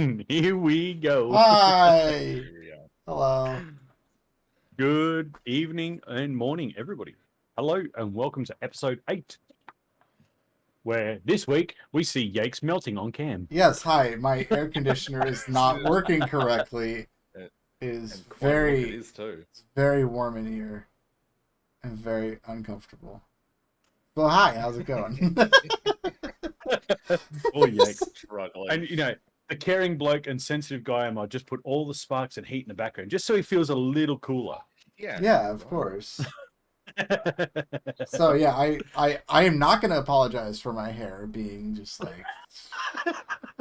And here we go. Hi. Here we go. Hello. Good evening and morning, everybody. Hello and welcome to episode 8, where this week we see Yakes melting on cam. Yes, hi. My air conditioner is not working correctly. And, It is and quite a look it very, is too. it's very warm in here and very uncomfortable. Well, hi. How's it going? Oh, Yakes. Struggling. And, the caring bloke and sensitive guy, I just put all the sparks and heat in the background just so he feels a little cooler. Yeah, of course. So yeah, I am not going to apologize for my hair being just like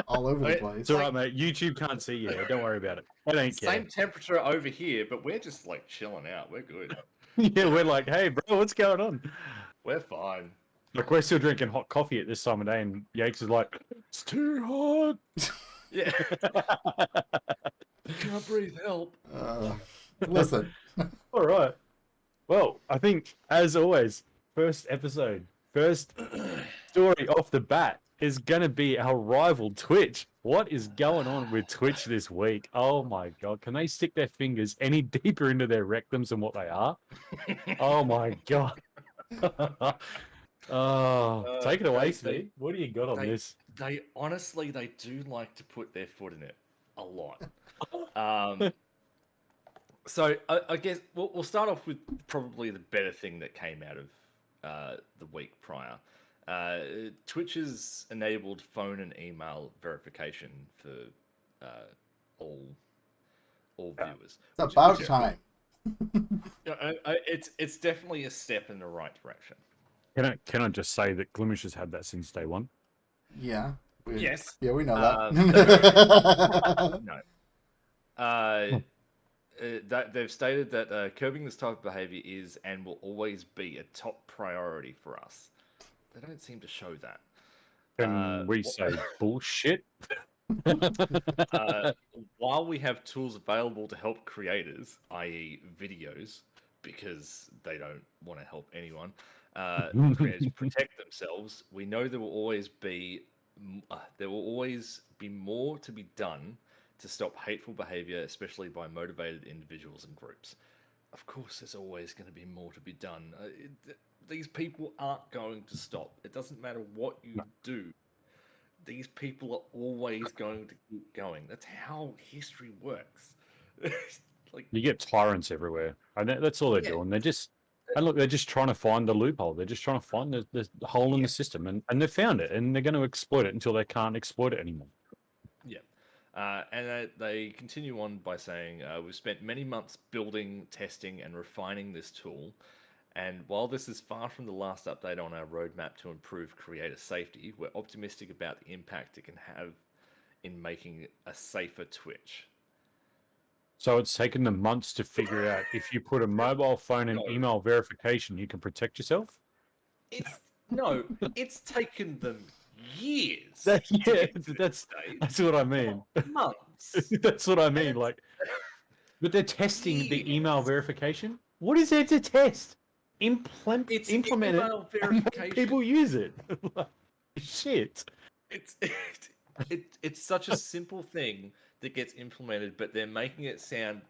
all over the place. It's all right, mate. YouTube can't see you. Don't worry about it. I don't care. Same temperature over here, but we're just like chilling out. We're good. Yeah, we're like, hey, bro, what's going on? We're fine. Like, we're still drinking hot coffee at this time of day, and Yakes is like, it's too hot. Yeah. Can't breathe. Help. Listen. All right. Well, I think, as always, first story off the bat is going to be our rival Twitch. What is going on with Twitch this week? Oh my God. Can they stick their fingers any deeper into their rectums than what they are? Oh my God. Take it away, Steve. What do you got on this? They honestly, they do like to put their foot in it a lot. So I guess we'll start off with probably the better thing that came out of the week prior. Twitch's enabled phone and email verification for all viewers. It's about time. It's definitely a step in the right direction. Can I just say that Glimesh has had that since day one? Yeah. Yes. Yeah, we know that. No. That they've stated that curbing this type of behavior is and will always be a top priority for us. They don't seem to show that. Can we say bullshit? While we have tools available to help creators, i.e. videos, because they don't want to help anyone, creators protect themselves, we know there will always be more to be done to stop hateful behavior, especially by motivated individuals and groups. Of course, there's always going to be more to be done. These people aren't going to stop. It doesn't matter what you do. These people are always going to keep going. That's how history works. You get tyrants everywhere, and that's all they're doing. They're just trying to find the loophole. They're just trying to find the hole in the system, and they found it, and they're going to exploit it until they can't exploit it anymore. Yeah. And they continue on by saying, we've spent many months building, testing, and refining this tool. And while this is far from the last update on our roadmap to improve creator safety, we're optimistic about the impact it can have in making a safer Twitch. So it's taken them months to figure out if you put a mobile phone and email verification, you can protect yourself? It's taken them years. That's what I mean. Months. That's what I mean. But they're testing the email verification. What is there to test? Implement it. Email verification. People use it. Shit. It's such a simple thing that gets implemented, but they're making it sound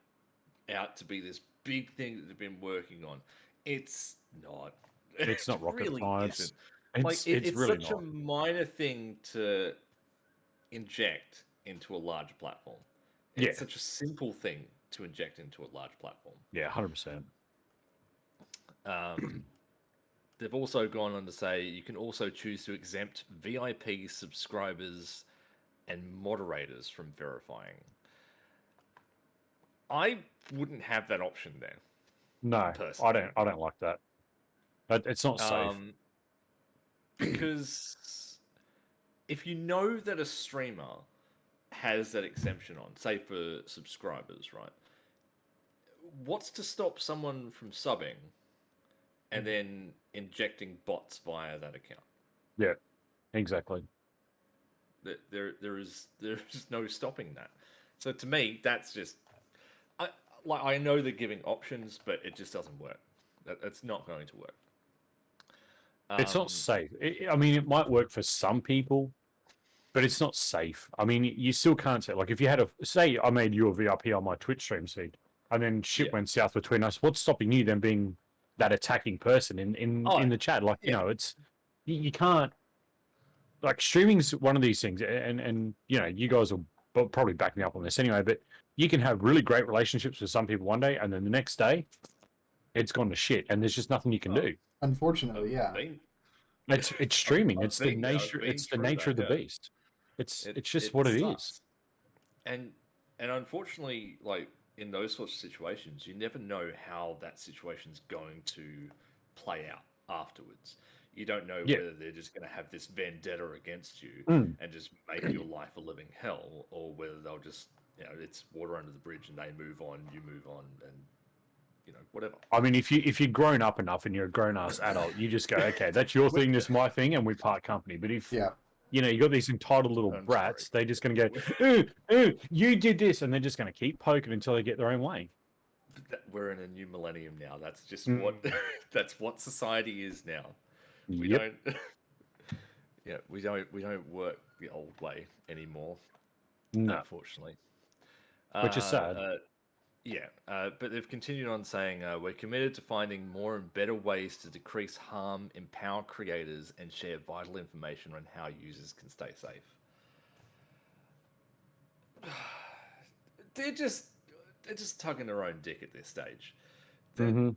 out to be this big thing that they've been working on. It's not. It's not rocket really science. It's really such not. a minor thing to inject into a large platform. It's such a simple thing to inject into a large platform. Yeah, 100%. They've also gone on to say you can also choose to exempt VIP subscribers and moderators from verifying. I wouldn't have that option there. No, personally. I don't like that. It's not safe. Because if you know that a streamer has that exemption on, say for subscribers, right? What's to stop someone from subbing and then injecting bots via that account? Yeah, exactly. There's no stopping that. So to me, that's just I know they're giving options, but it just doesn't work. That's not going to work. It's not safe. I mean, it might work for some people, but it's not safe. I mean, you still can't say, like, if you had say I made you a VIP on my Twitch stream feed, and then shit Yeah. went south between us, what's stopping you then being that attacking person in the chat? Like, yeah. it's you can't, like, streaming's one of these things, and you guys will probably back me up on this anyway, but you can have really great relationships with some people one day, and then the next day it's gone to shit, and there's just nothing you can do. Unfortunately, yeah. It's streaming. I've It's the been there, I've nature. been It's the through nature that, of the yeah. beast. It's just what it is. sucks. And unfortunately, like in those sorts of situations, you never know how that situation's going to play out afterwards. You don't know Yeah. whether they're just going to have this vendetta against you Mm. and just make your life a living hell, or whether they'll just, it's water under the bridge and they move on, you move on, and whatever. I mean, if you're grown up enough and you're a grown ass adult, you just go, okay, that's your thing, that's my thing, and we part company. But if Yeah. you got these entitled little I'm brats, sorry. they're just going to go, ooh, ooh, you did this, and they're just going to keep poking until they get their own way. We're in a new millennium now. That's just Mm. what that's what society is now. We Yep. don't we don't work the old way anymore, No, unfortunately. which is sad. But they've continued on saying, we're committed to finding more and better ways to decrease harm, empower creators, and share vital information on how users can stay safe. They're just tugging their own dick at this stage. Mhm.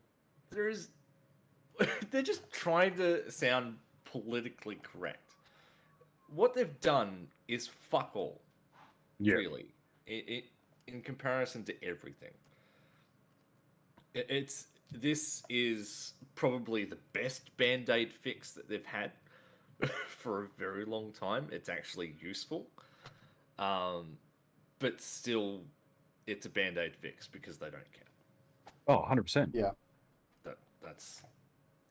They're just trying to sound politically correct. What they've done is fuck all, Yeah. really, in comparison to everything. This is probably the best Band-Aid fix that they've had for a very long time. It's actually useful, but still, it's a Band-Aid fix because they don't care. Oh, 100%. Yeah.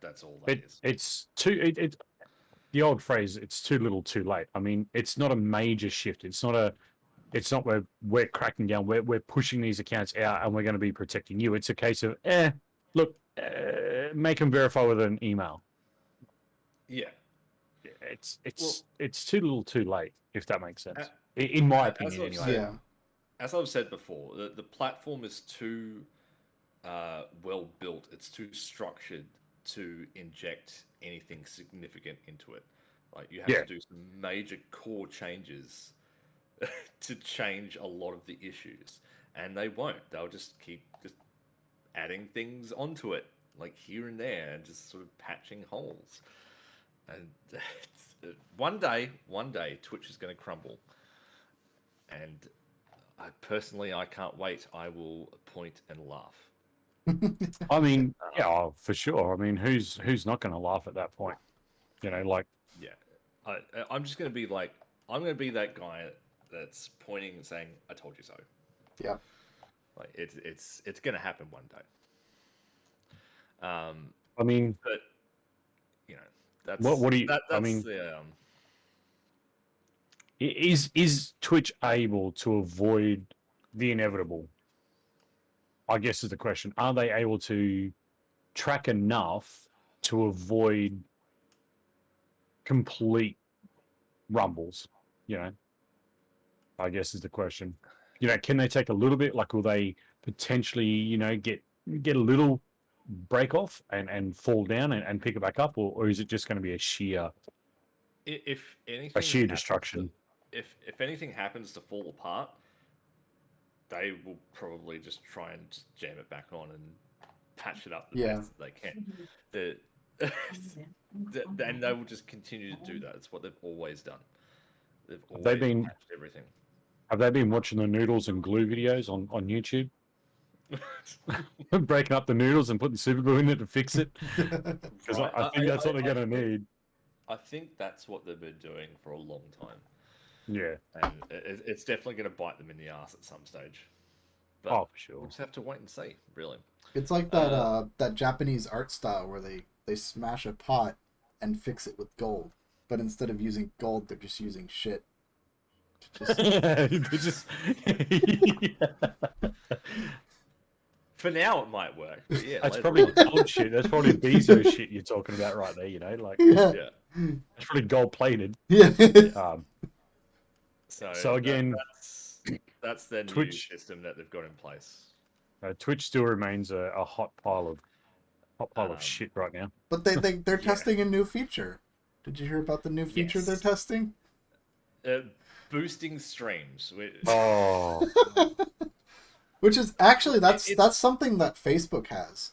That's all that is. It's too. It's the old phrase. It's too little, too late. I mean, it's not a major shift. It's not where we're cracking down. We're pushing these accounts out, and we're going to be protecting you. It's a case of, look, make them verify with an email. Yeah. It's too little, too late. If that makes sense, in my opinion, anyway. Yeah. As I've said before, the platform is too well built. It's too structured to inject anything significant into it. Like you have to do some major core changes to change a lot of the issues, and they won't. They'll just keep adding things onto it, like here and there, and just sort of patching holes. And one day, Twitch is going to crumble, and I can't wait. I will point and laugh. I mean, for sure. I mean, who's not going to laugh at that point? Like. Yeah, I'm just going to be like, I'm going to be that guy that's pointing and saying, "I told you so." Yeah. Like it's going to happen one day. I mean, but that's what do you? That's I mean, the, is Twitch able to avoid the inevitable? I guess is the question. Are they able to track enough to avoid complete rumbles? I guess is the question. Can they take a little bit? Like, will they potentially, get a little break off and fall down and pick it back up, or is it just going to be a sheer destruction? If anything happens to fall apart, they will probably just try and jam it back on and patch it up the best that they can. And they will just continue to do that. It's what they've always done. They've always patched everything. Have they been watching the noodles and glue videos on YouTube? Breaking up the noodles and putting super glue in it to fix it? Because I think that's what they're going to need. I think that's what they've been doing for a long time. Yeah. And it's definitely going to bite them in the ass at some stage. But for sure. We'll just have to wait and see, really. It's like that that Japanese art style where they smash a pot and fix it with gold. But instead of using gold, they're just using shit. For now, it might work. But yeah, that's probably gold shit. That's probably Bezo shit you're talking about right there. Like, yeah. It's probably gold plated. Yeah. So again, that's their new Twitch system that they've got in place. Twitch still remains a hot pile of shit right now. But they're Yeah. testing a new feature. Did you hear about the new feature they're Yes. testing? Boosting streams. Oh, Which is actually that's It's- something that Facebook has.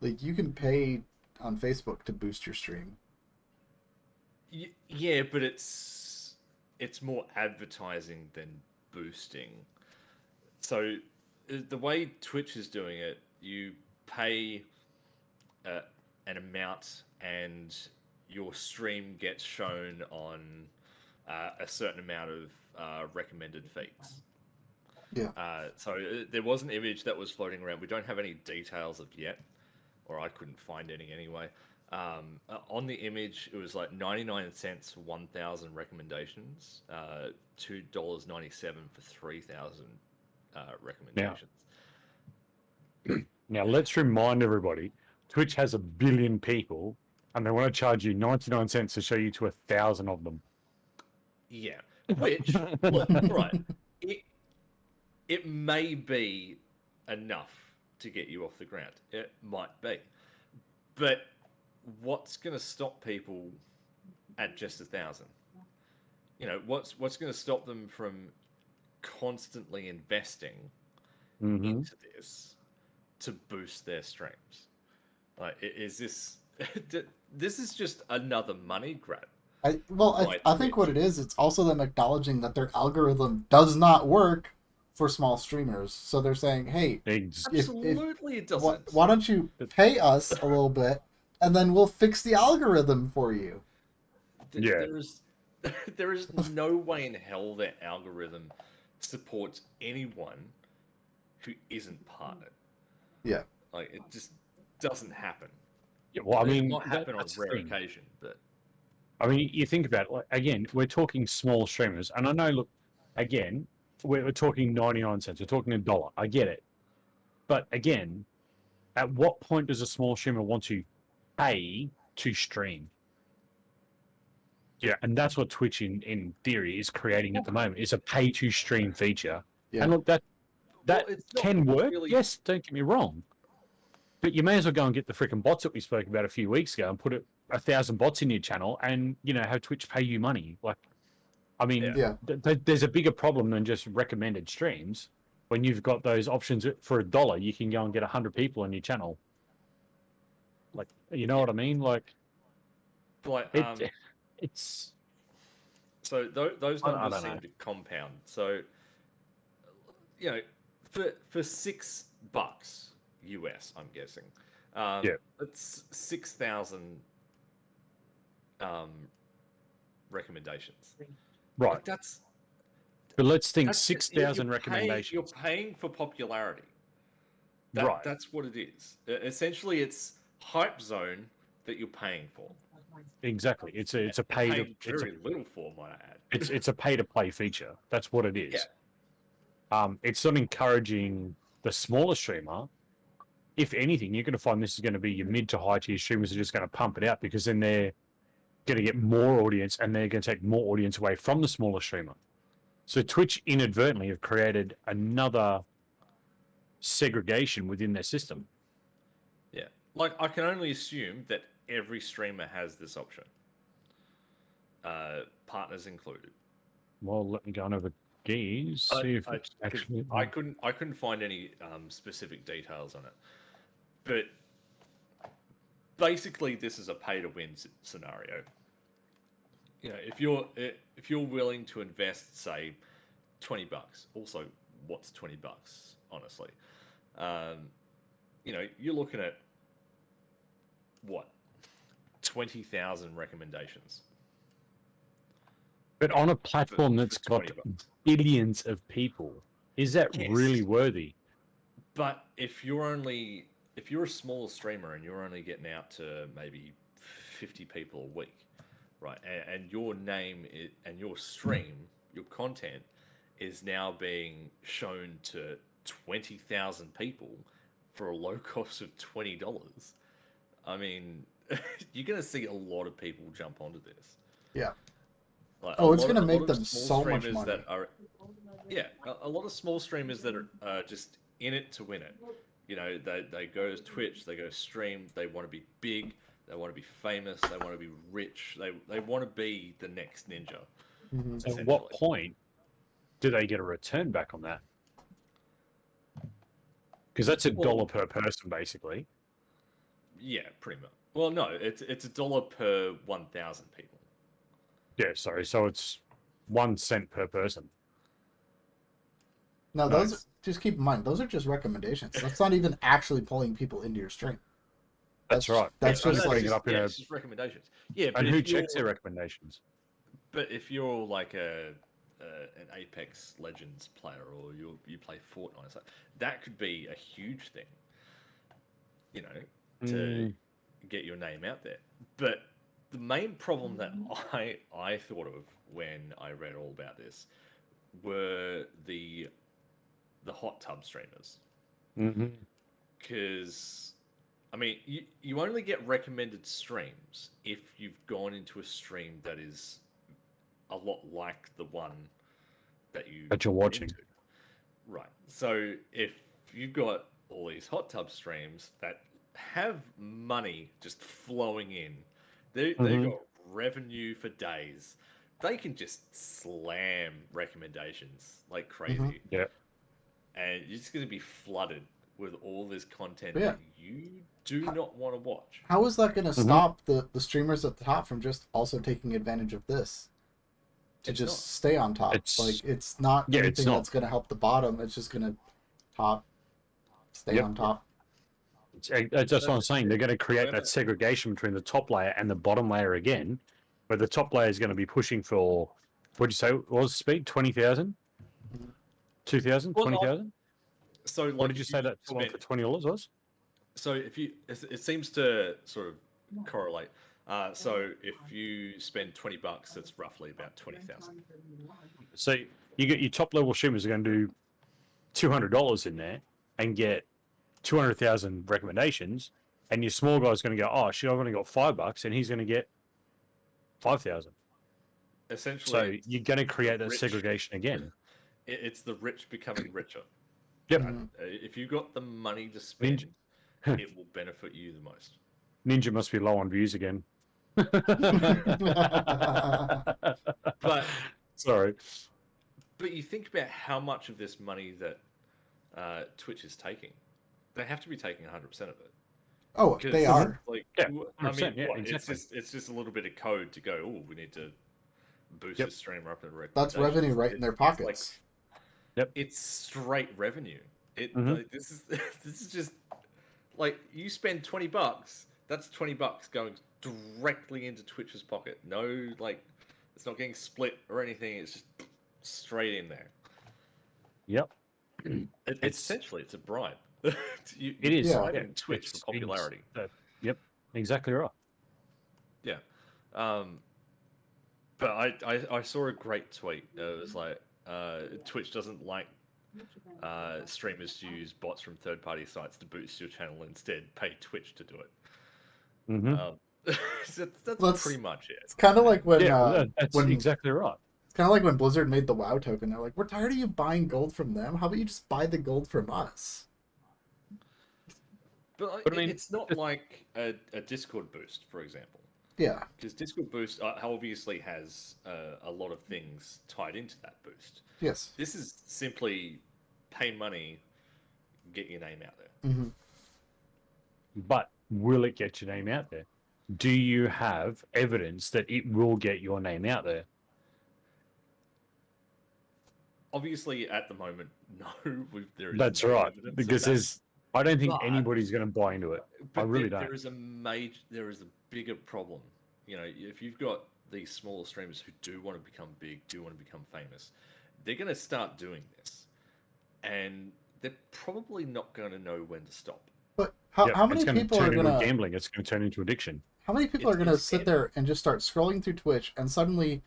Like you can pay on Facebook to boost your stream. Yeah, but it's more advertising than boosting. So the way Twitch is doing it, you pay an amount and your stream gets shown on a certain amount of recommended feeds. Yeah. So there was an image that was floating around. We don't have any details of yet, or I couldn't find any anyway. On the image, it was like 99 cents for 1,000 recommendations, $2.97 for 3,000 recommendations. now let's remind everybody, Twitch has 1 billion people, and they want to charge you 99 cents to show you to 1,000 of them. Yeah, which look, right, it may be enough to get you off the ground. It might be, but what's going to stop people at just 1,000? You know, what's going to stop them from constantly investing into this to boost their streams? Like, is this this is just another money grab? I think what it is, it's also them acknowledging that their algorithm does not work for small streamers. So they're saying, hey, Absolutely, it doesn't. why don't you pay us a little bit, and then we'll fix the algorithm for you. Yeah. There is no way in hell that algorithm supports anyone who isn't partnered. Yeah. Like, it just doesn't happen. Yeah, well, I mean, it might happen on that's the rare thing. occasion, but I mean, you think about it, like, again, we're talking small streamers, and I know, look, again, we're talking 99 cents, we're talking $1. I get it. But again, at what point does a small streamer want to pay to stream? Yeah, and that's what Twitch in theory is creating at the moment. Is a pay to stream feature. Yeah. And look, that it's not can work. really- Yes, don't get me wrong. But you may as well go and get the freaking bots that we spoke about a few weeks ago and put 1,000 bots in your channel and, you know, have Twitch pay you money. Like, I mean, Yeah. there's a bigger problem than just recommended streams. When you've got those options for $1, you can go and get 100 people on your channel. Like, you know what I mean? Like, it's so those I numbers don't seem know. to compound. So, you know, for $6 US, I'm guessing. It's 6,000 recommendations. right. Like, that's But let's think That's- 6,000 you're recommendations. You're paying for popularity. Right. That's what it is. Essentially, it's hype zone that you're paying for. Exactly. It's a You're pay to paying very little for, might I add. it's a pay to play feature. That's what it is. Yeah. It's not encouraging the smaller streamer. If anything, you're going to find this is going to be your mid to high tier streamers are just going to pump it out because then they're going to get more audience and they're going to take more audience away from the smaller streamer. So Twitch inadvertently have created another segregation within their system. Yeah. Like, I can only assume that every streamer has this option. Partners included. Well, let me go on over Geese. See if actually. I couldn't find any specific details on it. But basically, this is a pay-to-win scenario. You know, if you're willing to invest, say, $20. Also, what's $20? Honestly, you know, you're looking at what 20,000 recommendations. But on a platform for that's got $20. billions of people, is that Yes. really worthy? But if you're a small streamer and you're only getting out to maybe 50 people a week, right? And your name and your stream, your content is now being shown to 20,000 people for a low cost of $20. I mean, you're going to see a lot of people jump onto this. Yeah. Like Oh, it's gonna a lot make of them small so much streamers money. that are, yeah, a lot of small streamers that are just in it to win it. You know, they go to Twitch, they go stream, they want to be big, they want to be famous, they want to be rich, they want to be the next ninja, Hmm. At what essentially. point do they get a return back on that? Because that's $1 Well, per person, basically. yeah, pretty much. Well, no, it's $1 per 1,000 people. Yeah, sorry. So it's 1 cent per person. No, No, those just keep in mind, those are just recommendations. That's not even actually pulling people into your stream. that's right. That's It's only just That's like, putting it just, up in yeah, a. it's just recommendations. Yeah, but And who if you're checks their recommendations? but if you're like an Apex Legends player or you play Fortnite, so that could be a huge thing, you know, to Mm, get your name out there. But the main problem that I thought of when I read all about this were the hot tub streamers, hmm because I mean you only get recommended streams if you've gone into a stream that is a lot like the one that you That you're went watching. into. Right. So if you've got all these hot tub streams that have money just flowing in, they've hmm got revenue for days. They can just slam recommendations like hmm. crazy, Yeah. and you're just going to be flooded with all this content But yeah, that you do how, not want to watch. how is that going to hmm stop the streamers at the top from just also taking advantage of this to It's not. just stay on top? It's Like, it's not yeah. It's anything not. that's going to help the bottom. It's just going to top, stay Yep. on top. That's just what I'm That's saying. They're going to create that whoever. segregation between the top layer and the bottom layer again, where the top layer is going to be pushing for. What'd you say? What was the speed? 20,000, Mhm. 2,000, Well, 20,000. so What like did you if you say that one spent for $20 was? so if you it seems to sort of correlate. So if you spend $20, that's roughly about 20,000. So you get your top level streamers are going to do $200 in there and get 200,000 recommendations, and your small guy's going to go, oh shit, I've only got $5, and he's going to get 5,000. Essentially, So you're going to it's the create that rich. segregation again. It's the rich becoming richer. Yep. Right? Mhm. If you got the money to spend, Ninja, it will benefit you the most. Ninja must be low on views again. But Sorry. you think about how much of this money that Twitch is taking. They have to be taking 100% of it. Oh, they Because are. like, Yeah, I mean, 100%, yeah, what? exactly. It's just a little bit of code to go. Oh, we need to boost Yep. this streamer up in That's recommendations. revenue right in their It's like pockets. Yep. it's straight revenue. Mhm. Like, this is this is just like you spend $20. That's $20 going directly into Twitch's pocket. No, like it's not getting split or anything. It's just straight in there. Yep. It's It's essentially it's a bribe. it You're is. Yeah. bribing Yeah. Twitch for popularity. Yep. Exactly right. Yeah. But I saw a great tweet. It was like, Twitch doesn't like streamers to use bots from third party sites to boost your channel. Instead, pay Twitch to do it. hmm So that's That's pretty much it. it's kind of like when Yeah, that's when exactly right. it's kind of like when Blizzard made the WoW token. They're like, we're tired of you buying gold from them. How about you just buy the gold from us? But But I mean, it's not like a Discord boost, for example. Yeah. Because Discord boost obviously has a lot of things tied into that boost. Yes. This is simply pay money, get your name out there. Hmm. but will it get your name out there? Do you have evidence that it will get your name out there? Obviously, at the moment, no. There is That's no right. evidence of Because that. I don't think But- anybody's going to buy into it. I really don't. There is a bigger problem. You know, if you've got these smaller streamers who do want to become big, do want to become famous, they're going to start doing this, and they're probably not going to know when to stop. But how, Yep, how many it's going to people turn are into gonna gambling. It's going to turn into addiction. how many people are gonna It's sit gambling. there and just start scrolling through Twitch and suddenly,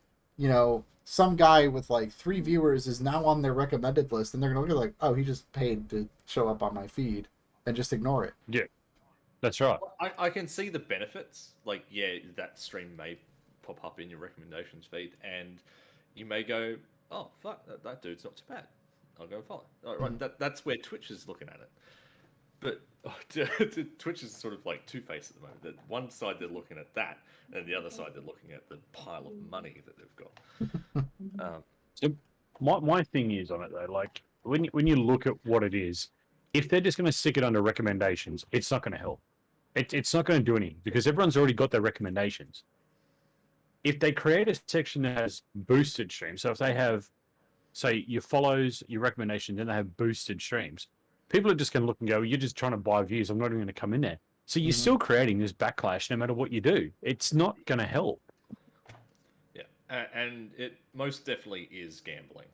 some guy with like 3 viewers is now on their recommended list and they're gonna look at it like, oh, he just paid to show up on my feed and just ignore it. Yeah, that's right. I can see the benefits. Like, yeah, that stream may pop up in your recommendations feed, and you may go, "Oh, fuck, that dude's not too bad. I'll go follow." Right, that's where Twitch is looking at it. But Twitch is sort of like two-faced at the moment. That one side they're looking at that, and the other side they're looking at the pile of money that they've got. So my thing is on it though, like when you look at what it is, if they're just going to stick it under recommendations, it's not going to help. It's not going to do anything because everyone's already got their recommendations. If they create a section that has boosted streams, so if they have, say, your follows, your recommendations, then they have boosted streams, people are just going to look and go, "You're just trying to buy views. I'm not even going to come in there." So you're still creating this backlash no matter what you do. It's not going to help. Yeah, and it most definitely is gambling.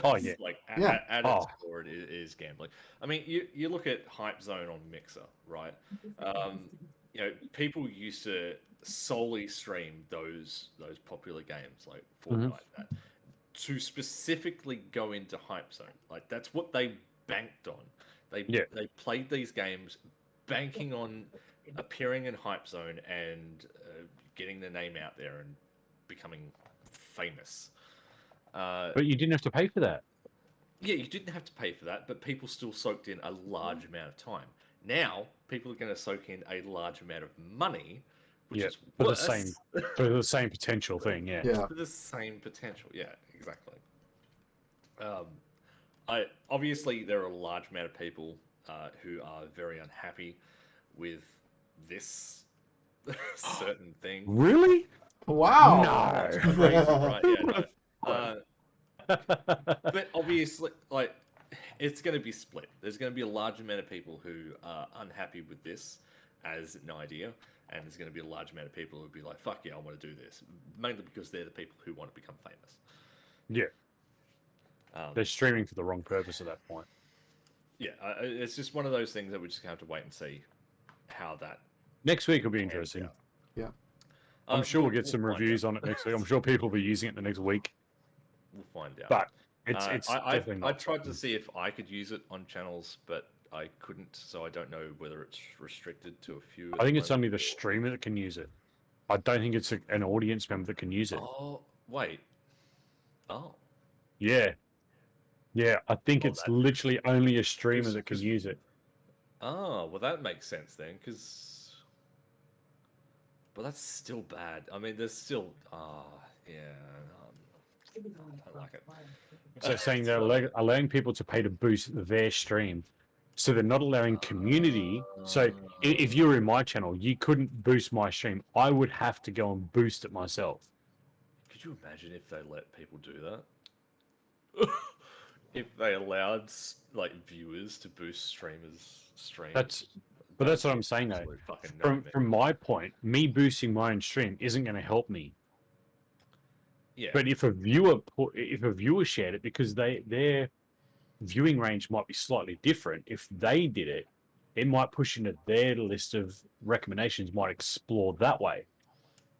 Oh yeah, Like Yeah. at its core, it is gambling. I mean, you look at Hype Zone on Mixer, right? You know, people used to solely stream those popular games like Fortnite, that, to specifically go into Hype Zone. Like that's what they banked on. They played these games banking on appearing in Hype Zone and getting their name out there and becoming famous. but you didn't have to pay for that. Yeah, you didn't have to pay for that, but people still soaked in a large amount of time. Now, people are going to soak in a large amount of money, which is for worse. for the same potential thing. Yeah. For the same potential. Yeah, exactly. Obviously there are a large amount of people who are very unhappy with this certain thing. Really? Wow. No. It's crazy, right? Yeah, no. But obviously, like, it's going to be split. There's going to be a large amount of people who are unhappy with this as an idea, and there's going to be a large amount of people who'll be like, "Fuck yeah, I want to do this," mainly because they're the people who want to become famous. Yeah. They're streaming for the wrong purpose at that point. Yeah, it's just one of those things that we're just going to have to wait and see how that. Next week will be interesting. out. Yeah. I'm sure we'll get some find reviews out. on it next week. I'm sure people will be using it the next week. We'll find out. But it's definitely not. I tried to see if I could use it on channels, but I couldn't, so I don't know whether it's restricted to a few. I think it's only the streamer that can use it. I don't think it's an audience member that can use it. Oh, wait. Oh. Yeah. Yeah, I think Oh, it's literally only a streamer that can 'cause- use it. Oh, well, that makes sense then, because. But that's still bad. I mean, there's still. Yeah. I don't like it. So saying they're allowing people to pay to boost their stream. So they're not allowing community. So if you were in my channel, you couldn't boost my stream. I would have to go and boost it myself. Could you imagine if they let people do that? If they allowed like viewers to boost streamers' streams. That's what I'm saying though. Absolute fucking nightmare. From my point, me boosting my own stream isn't going to help me. Yeah. But if a viewer shared it, because their viewing range might be slightly different, if they did it, it might push into their list of recommendations, might explore that way.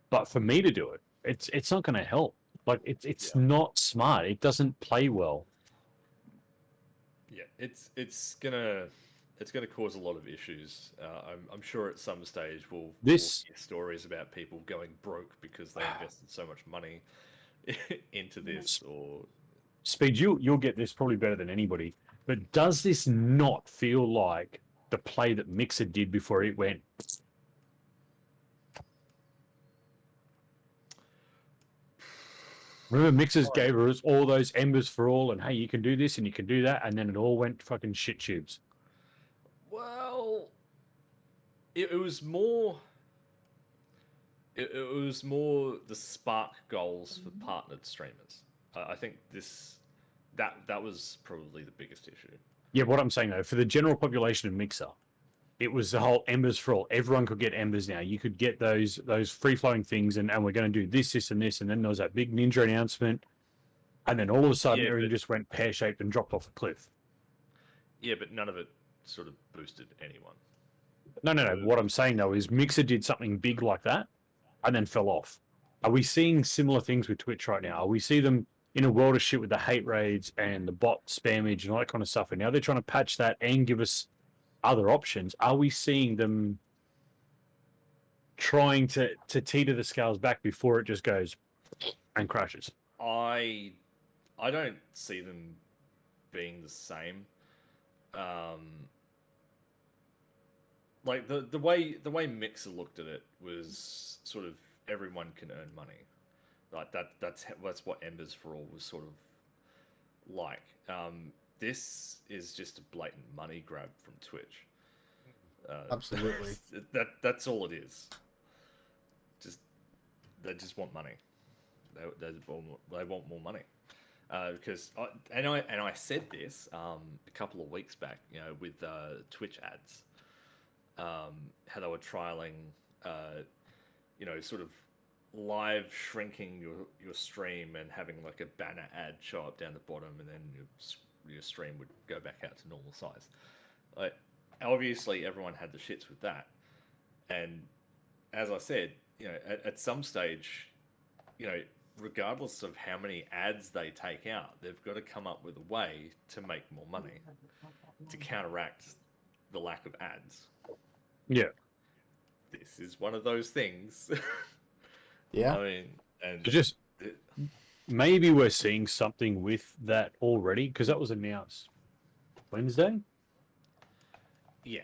But for me to do it, it's not going to help. Like it's not smart. It doesn't play well. Yeah, it's gonna cause a lot of issues. I'm sure at some stage we'll hear stories about people going broke because they invested so much money into this. Or Speed, you'll get this probably better than anybody. But does this not feel like the play that Mixer did before it went? Remember, Mixers gave us all those embers for all, and hey, you can do this and you can do that, and then it all went fucking shit tubes. well, it was more. It was more the spark goals for partnered streamers. I think that was probably the biggest issue. Yeah, what I'm saying though, for the general population of Mixer, it was the whole embers for all. Everyone could get embers now. You could get those free flowing things, and we're going to do this, and this, and then there was that big Ninja announcement, and then all of a sudden everything just went pear shaped and dropped off a cliff. Yeah, but none of it sort of boosted anyone. No. What I'm saying though is Mixer did something big like that, and then fell off. Are we seeing similar things with Twitch right now? Are we see them in a world of shit with the hate raids and the bot spammage and all that kind of stuff, and now they're trying to patch that and give us other options? Are we seeing them trying to teeter the scales back before it just goes and crashes. I don't see them being the same. Like the way Mixer looked at it was sort of everyone can earn money. Like that's what Embers for All was sort of like. This is just a blatant money grab from Twitch. Absolutely. That's all it is. They just want money. They want more money. Because I said this a couple of weeks back, with Twitch ads, how they were trialing, sort of live shrinking your stream and having like a banner ad show up down the bottom, and then your stream would go back out to normal size. Like, obviously, everyone had the shits with that, and as I said, at some stage, regardless of how many ads they take out, they've got to come up with a way to make more money to counteract the lack of ads. Yeah. This is one of those things. Yeah. I mean, and Just maybe we're seeing something with that already, because that was announced Wednesday. Yeah.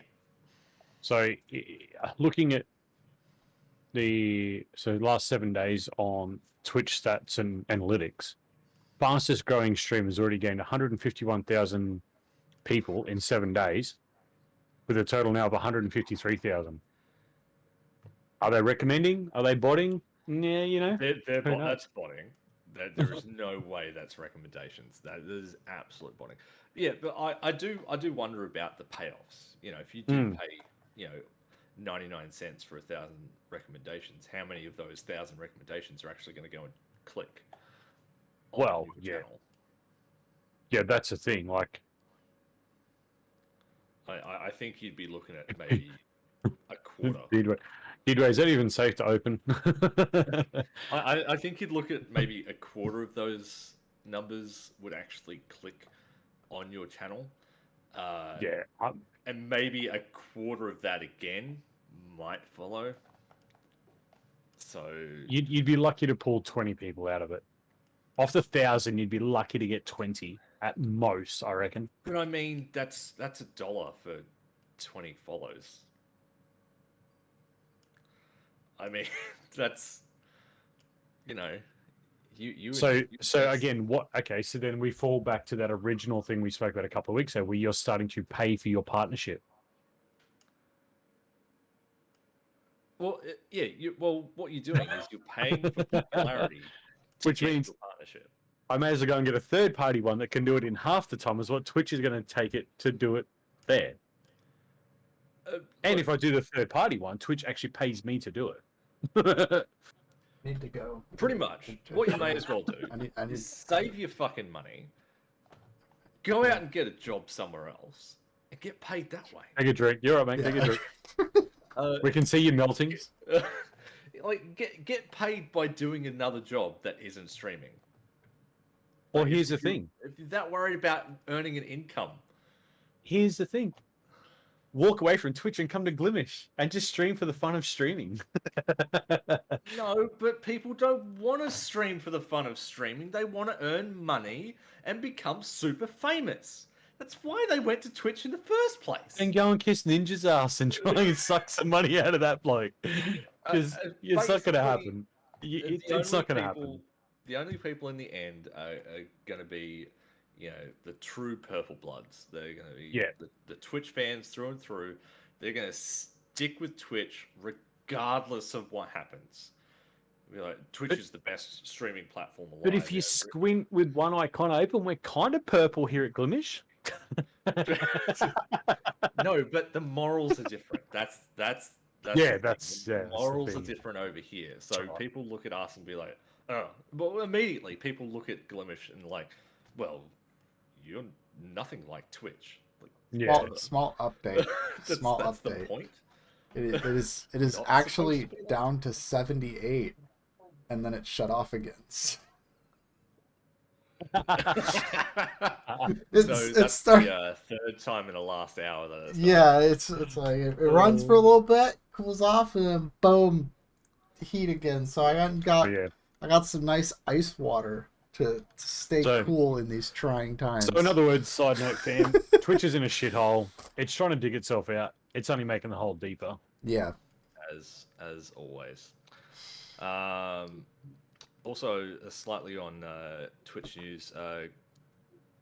So looking at the last 7 days on Twitch stats and analytics, fastest growing stream has already gained 151,000 people in 7 days, with a total now of 153,000. Are they recommending? Are they botting? Yeah, That's botting. There is no way that's recommendations. That is absolute botting. Yeah, but I do wonder about the payoffs. If you do pay 99 cents for 1,000 recommendations, how many of those 1,000 recommendations are actually going to go and click on your channel? Yeah, that's the thing. Like, I think you'd be looking at maybe a quarter. Didway, is that even safe to open? I think you'd look at maybe a quarter of those numbers would actually click on your channel. And maybe a quarter of that again might follow. So you'd be lucky to pull 20 people out of it. Off the 1,000, you'd be lucky to get 20 at most, I reckon. But I mean, that's $1 for 20 follows. I mean, that's you. So again, what? Okay, so then we fall back to that original thing we spoke about a couple of weeks ago, where you're starting to pay for your partnership. Well, yeah. What you're doing is you're paying for popularity, which means your partnership. I may as well go and get a third-party one that can do it in half the time as what Twitch is going to take it to do it there. And if I do the third-party one, Twitch actually pays me to do it. Need to go. Pretty much. What you may as well do is save your fucking money, go out and get a job somewhere else, and get paid that way. Take a drink. You're right, mate. Take a drink. We can see you melting. Like, get paid by doing another job that isn't streaming. Well, here's the thing. If you're that worried about earning an income. Here's the thing. Walk away from Twitch and come to Glimesh and just stream for the fun of streaming. No, but people don't want to stream for the fun of streaming. They want to earn money and become super famous. That's why they went to Twitch in the first place. And go and kiss Ninja's ass and try and suck some money out of that bloke. Because it's not going to happen. It's not going to happen. The only people in the end are going to be, the true purple bloods. They're going to be the Twitch fans through and through. They're going to stick with Twitch regardless of what happens. Twitch is the best streaming platform alive. But if you squint with one icon open, we're kind of purple here at Glimesh. No, but the morals are different. That's the morals are different over here. So people look at us and be like, oh, well, immediately people look at Glimesh and like, well, you're nothing like Twitch. Small update. That's update. The point. It is actually down to 78, and then it shut off again. That's the third time in the last hour that it's like it runs for a little bit, cools off, and then boom, heat again. So I But yeah. got some nice ice water to stay So, cool in these trying times. so in other words, side note, fam, Twitch is in a shithole. It's trying to dig itself out. It's only making the hole deeper. Yeah. As always. Also, slightly on Twitch news,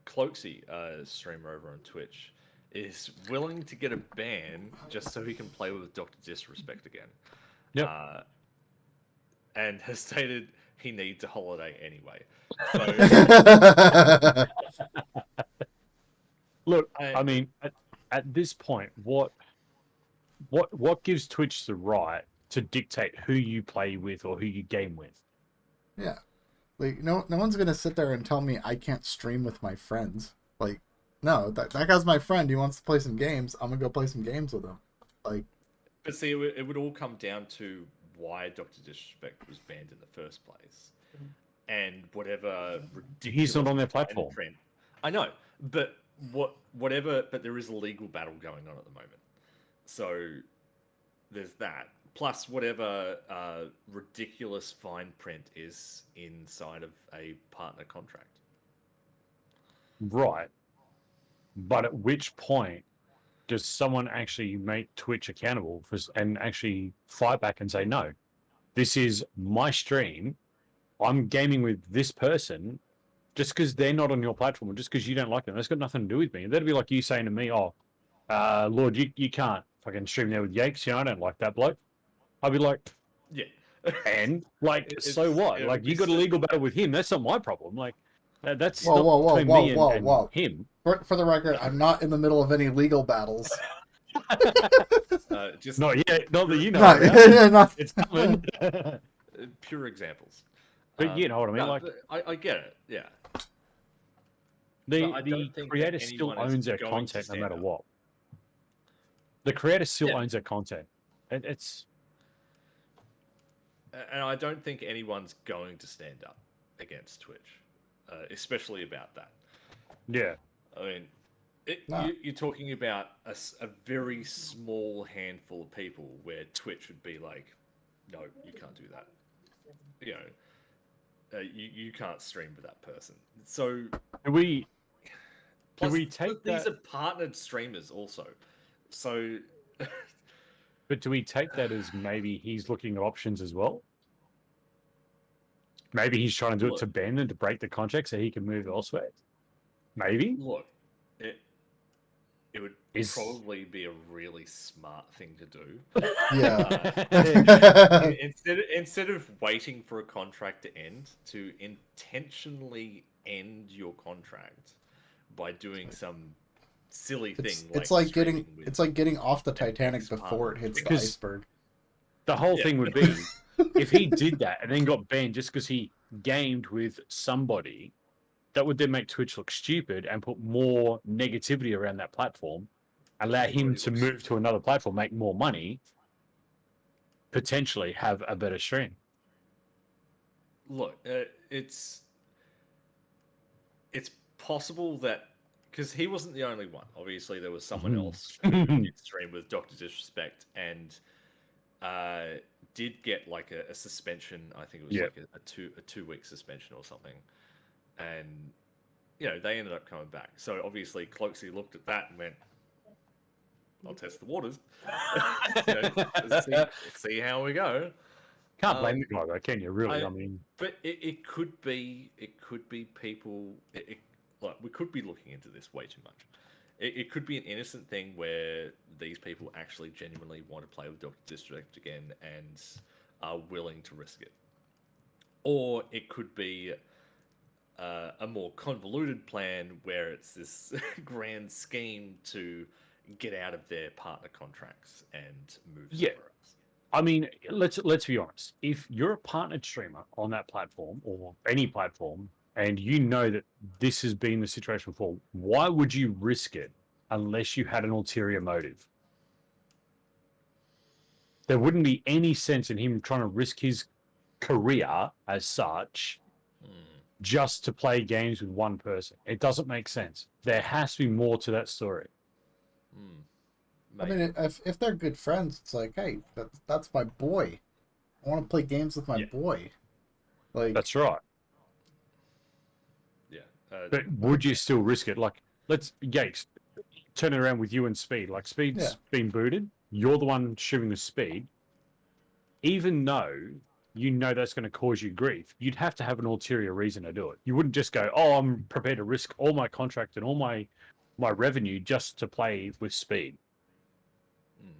Cloaksy, streamer over on Twitch, is willing to get a ban just so he can play with Dr. Disrespect again. Yep. And has stated he needs a holiday anyway. So, Look, I mean, at this point, what gives Twitch the right to dictate who you play with or who you game with? Yeah. Like no one's gonna sit there and tell me I can't stream with my friends. Like, no, that guy's my friend. He wants to play some games. I'm gonna go play some games with him. Like, but see, it would all come down to why Dr. Disrespect was banned in the first place, and whatever He's not on their platform. Trend. I know, but whatever. But there is a legal battle going on at the moment, so there's that. Plus, whatever ridiculous fine print is inside of a partner contract. Right. But at which point does someone actually make Twitch accountable and actually fight back and say, no, this is my stream. I'm gaming with this person just because they're not on your platform or just because you don't like them. That's got nothing to do with me. That'd be like you saying to me, oh, Lord, you can't fucking stream there with Yakes. You know, I don't like that bloke. I'd be like, yeah. And like, so what? Like, you got a legal battle with him. That's not my problem. Like, that's not between me and him. For the record, I'm not in the middle of any legal battles. Just not yet. Not that you know. Not, it's coming. Pure examples. But you know what I mean? No, like, I get it. Yeah. The creator still owns their content no matter what. The creator still owns their content. It's. And I don't think anyone's going to stand up against Twitch, especially about that. Yeah. I mean, you're talking about a very small handful of people where Twitch would be like, no, you can't do that. You know, you can't stream with that person. So do we These take that? are partnered streamers also. So. But do we take that as maybe he's looking at options as well? Maybe he's trying to do it to ban them to break the contract so he can move elsewhere. Maybe. Look, it would probably be a really smart thing to do. Yeah. Instead of waiting for a contract to end, to intentionally end your contract by doing some silly thing. It's like getting off the Titanic before it hits the iceberg. The whole thing would be if he did that and then got banned just because he gamed with somebody, that would then make Twitch look stupid and put more negativity around that platform, allow him to move to another platform, make more money, potentially have a better stream. Look, it's possible that because he wasn't the only one. Obviously, there was someone else who did stream with Dr. Disrespect and did get like a suspension. I think it was like a 2-week suspension or something. And, you know, they ended up coming back. So obviously, Cloaksy looked at that and went, I'll test the waters. See how we go. Can't blame the guy, though, can you? Really? I mean, but it could be people. Like, we could be looking into this way too much. It could be an innocent thing where these people actually genuinely want to play with Dr. Disrespect again and are willing to risk it. Or it could be a more convoluted plan where it's this grand scheme to get out of their partner contracts and move somewhere else. I mean, let's be honest. If you're a partnered streamer on that platform or any platform, and you know that this has been the situation before, why would you risk it unless you had an ulterior motive? There wouldn't be any sense in him trying to risk his career as such just to play games with one person. It doesn't make sense. There has to be more to that story. I maybe. mean, if they're good friends, it's like, hey, that's my boy. I want to play games with my Yeah. boy. Like, That's right. Yeah. But would you still risk it? Like, let's Yates turn it around with you and Speed. Like, Speed's been booted. You're the one shooting the Speed. Even though you know that's going to cause you grief, you'd have to have an ulterior reason to do it. You wouldn't just go, "Oh, I'm prepared to risk all my contract and all my revenue just to play with Speed." Mm.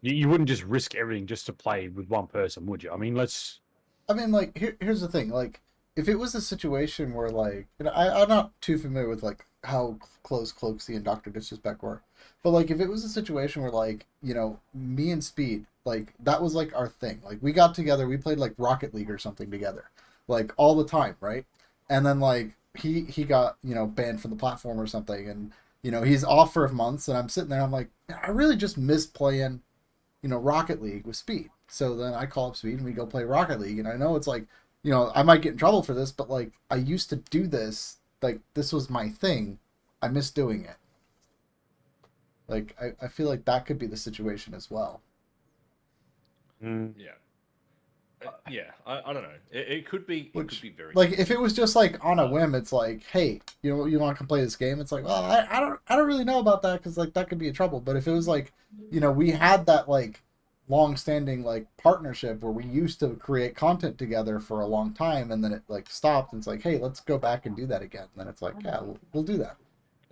You wouldn't just risk everything just to play with one person, would you? I mean, let's. I mean, like, here's the thing. Like, if it was a situation where, like, I'm not too familiar with, like, how close Cloaksy and Dr. Disrespect were. But, like, if it was a situation where, like, me and Speed, like, that was, like, our thing. Like, we got together, we played, like, Rocket League or something together. Like, all the time, right? And then, like, he got, banned from the platform or something. And, he's off for months. And I'm sitting there, I'm like, I really just miss playing, Rocket League with Speed. So then I call up Speed and we go play Rocket League. And I know it's like, I might get in trouble for this, but like I used to do this. Like this was my thing. I miss doing it. Like I feel like that could be the situation as well. Mm. Yeah. Yeah, I don't know. It could be. It could be very. Like if it was just like on a whim, it's like, hey, you want to come play this game? It's like, well, I don't really know about that because like that could be a trouble. But if it was like, we had that like long-standing like partnership where we used to create content together for a long time, and then it like stopped, and it's like, hey, let's go back and do that again. And then it's like, yeah, we'll do that.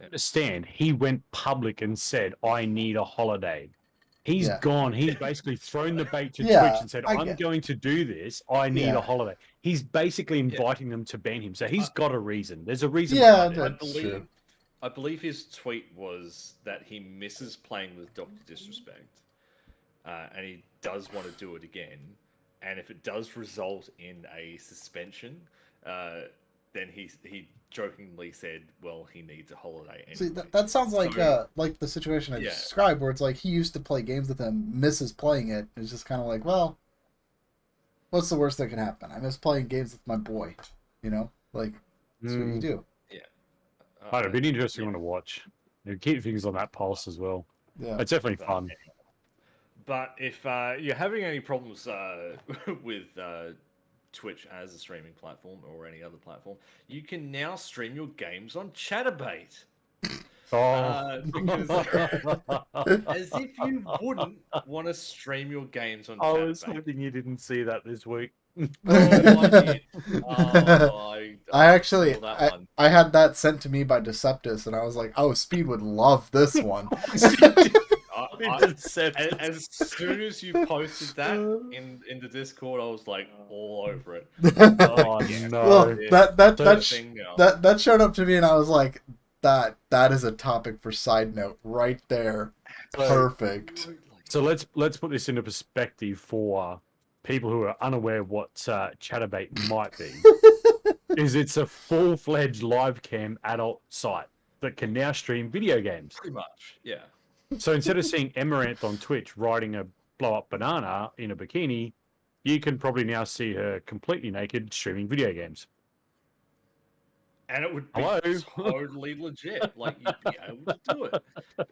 Understand? He went public and said, "I need a holiday." He's gone. He's basically thrown the bait to Twitch and said, "I'm going to do this. I need a holiday." He's basically inviting them to ban him. So he's got a reason. There's a reason. Yeah, that's true. I believe his tweet was that he misses playing with Dr. Disrespect, and he does want to do it again. And if it does result in a suspension, then he jokingly said, "Well, he needs a holiday." Anyway. See, that sounds like the situation I described, where it's like he used to play games with him, misses playing it. It's just kind of like, well, what's the worst that can happen? I miss playing games with my boy. Like that's what you do. Yeah, it'd be an interesting one to watch. Keep things on that pulse as well. Yeah, it's definitely fun. But if you're having any problems with Twitch as a streaming platform or any other platform, you can now stream your games on Chatterbait. Because as if you wouldn't want to stream your games on Chatterbait. I was hoping you didn't see that this week. I actually I had that sent to me by Deceptus, and I was like, oh, Speed would love this one. As soon as you posted that in the Discord, I was like all over it. Oh no! Well, that showed up to me, and I was like, that is a topic for side note right there. Perfect. So let's put this into perspective for people who are unaware of what Chatterbait might be. It's a full-fledged live cam adult site that can now stream video games. Pretty much, yeah. So instead of seeing Amaranth on Twitch riding a blow-up banana in a bikini, you can probably now see her completely naked streaming video games. And it would be totally legit. Like, you'd be able to do it.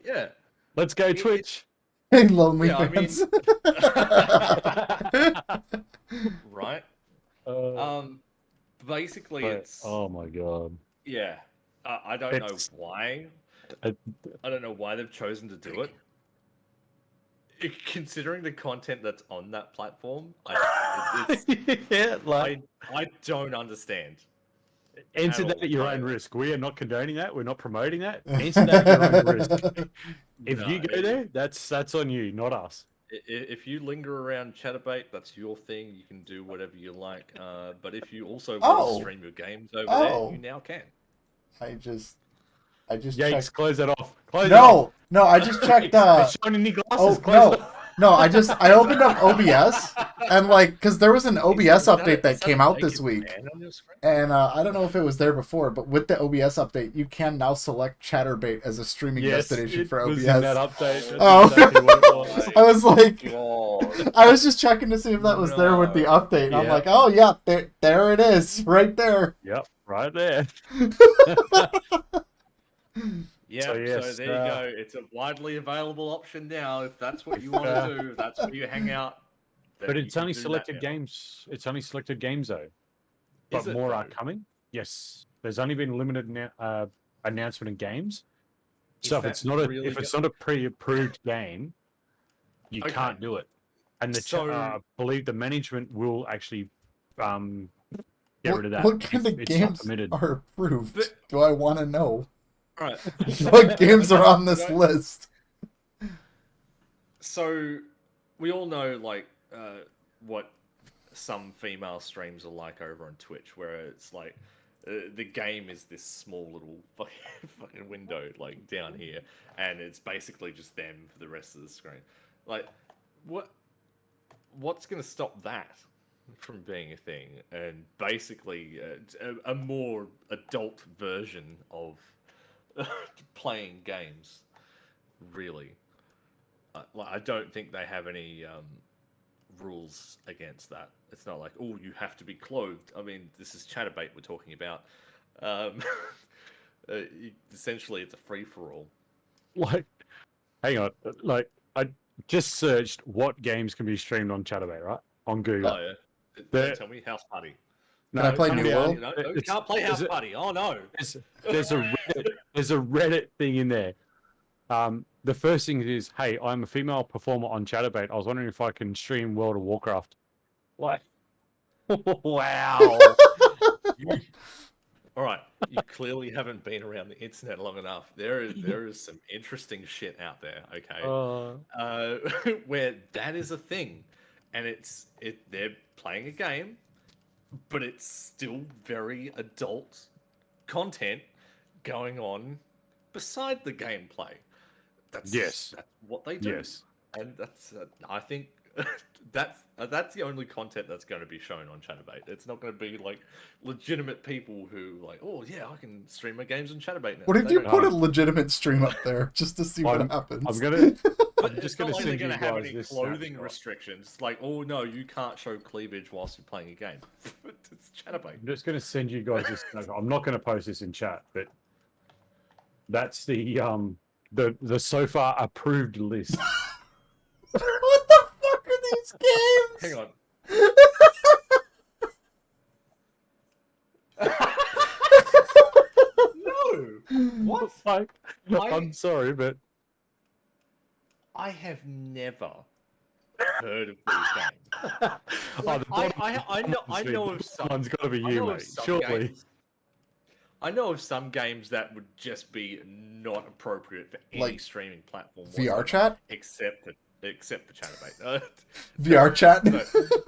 Yeah. Let's go, Twitch. Hey, lonely fans. Right? Basically, it's... Oh, my God. Yeah. I don't know why. I don't know why they've chosen to do it. Considering the content that's on that platform, I don't understand. Answer that at your own risk. We are not condoning that. We're not promoting that. Answer that at your own risk. If you go there, that's on you, not us. If you linger around Chatterbait, that's your thing. You can do whatever you like. But if you also want to stream your games over there, you now can. I just Yates, checked. close that off. No, I just checked. Shiny glasses. No, I opened up OBS and like because there was an OBS update that came out this week, and I don't know if it was there before, but with the OBS update, you can now select Chatterbait as a streaming destination for OBS. In that update. Exactly what it was. I was like, God. I was just checking to see if that was there with the update. And I'm like, oh yeah, there it is, right there. Yep, right there. Yeah, So, so yes, there you go. It's a widely available option now. If that's what you want to do, if that's where you hang out. but then you it's can only do that selected now. games. It's only selected games though. Is But it, more are though? coming. Yes, there's only been limited announcement of games. Is So if that it's not really a pre-approved game, you Okay. can't do it. And the So- believe the management will actually get rid of that What kind if of it's not games permitted. are approved? But- Do I want to know? All right. What games are on I this don't- list? So we all know like what some female streams are like over on Twitch, where it's like the game is this small little fucking window like down here, and it's basically just them for the rest of the screen. Like, what's going to stop that from being a thing? And basically, a more adult version of playing games, really. I don't think they have any rules against that. It's not like, oh, you have to be clothed. I mean, this is Chatterbait we're talking about. Essentially, it's a free for all. Like, hang on. Like, I just searched what games can be streamed on Chatterbait, right? On Google. Oh yeah. The- Don't tell me House Party. Can I play it's New only World? No, it's- can't play House there's a- Party. Oh no. there's a Reddit thing in there. The first thing is, hey, I'm a female performer on Chatterbait. I was wondering if I can stream World of Warcraft. Like, wow. All right, you clearly haven't been around the internet long enough. There is some interesting shit out there. Okay, where that is a thing, and they're playing a game, but it's still very adult content going on beside the gameplay. That's what they do. Yes. And that's I think that's the only content that's going to be shown on Chatterbait. It's not going to be like legitimate people who like, oh yeah, I can stream my games on Chatterbait now. What if They you don't- put a legitimate stream up there just to see what I'm happens? I'm But just it's not gonna like they're send you going to have guys any this clothing snapshot. restrictions. It's like, oh no, you can't show cleavage whilst you're playing a game. It's Chatterbait. I'm just gonna send you guys this. I'm not gonna post this in chat, but that's the so far approved list. What the fuck are these games? Hang on. No. What? Like, I'm sorry, but I have never heard of these games. oh, the bottom I know of some. one's got to be I you, know of mate. some Surely. games- I know of some games that would just be not appropriate for any Like streaming platform. VR whatsoever, chat? except for Chatterbait. VR chat? No,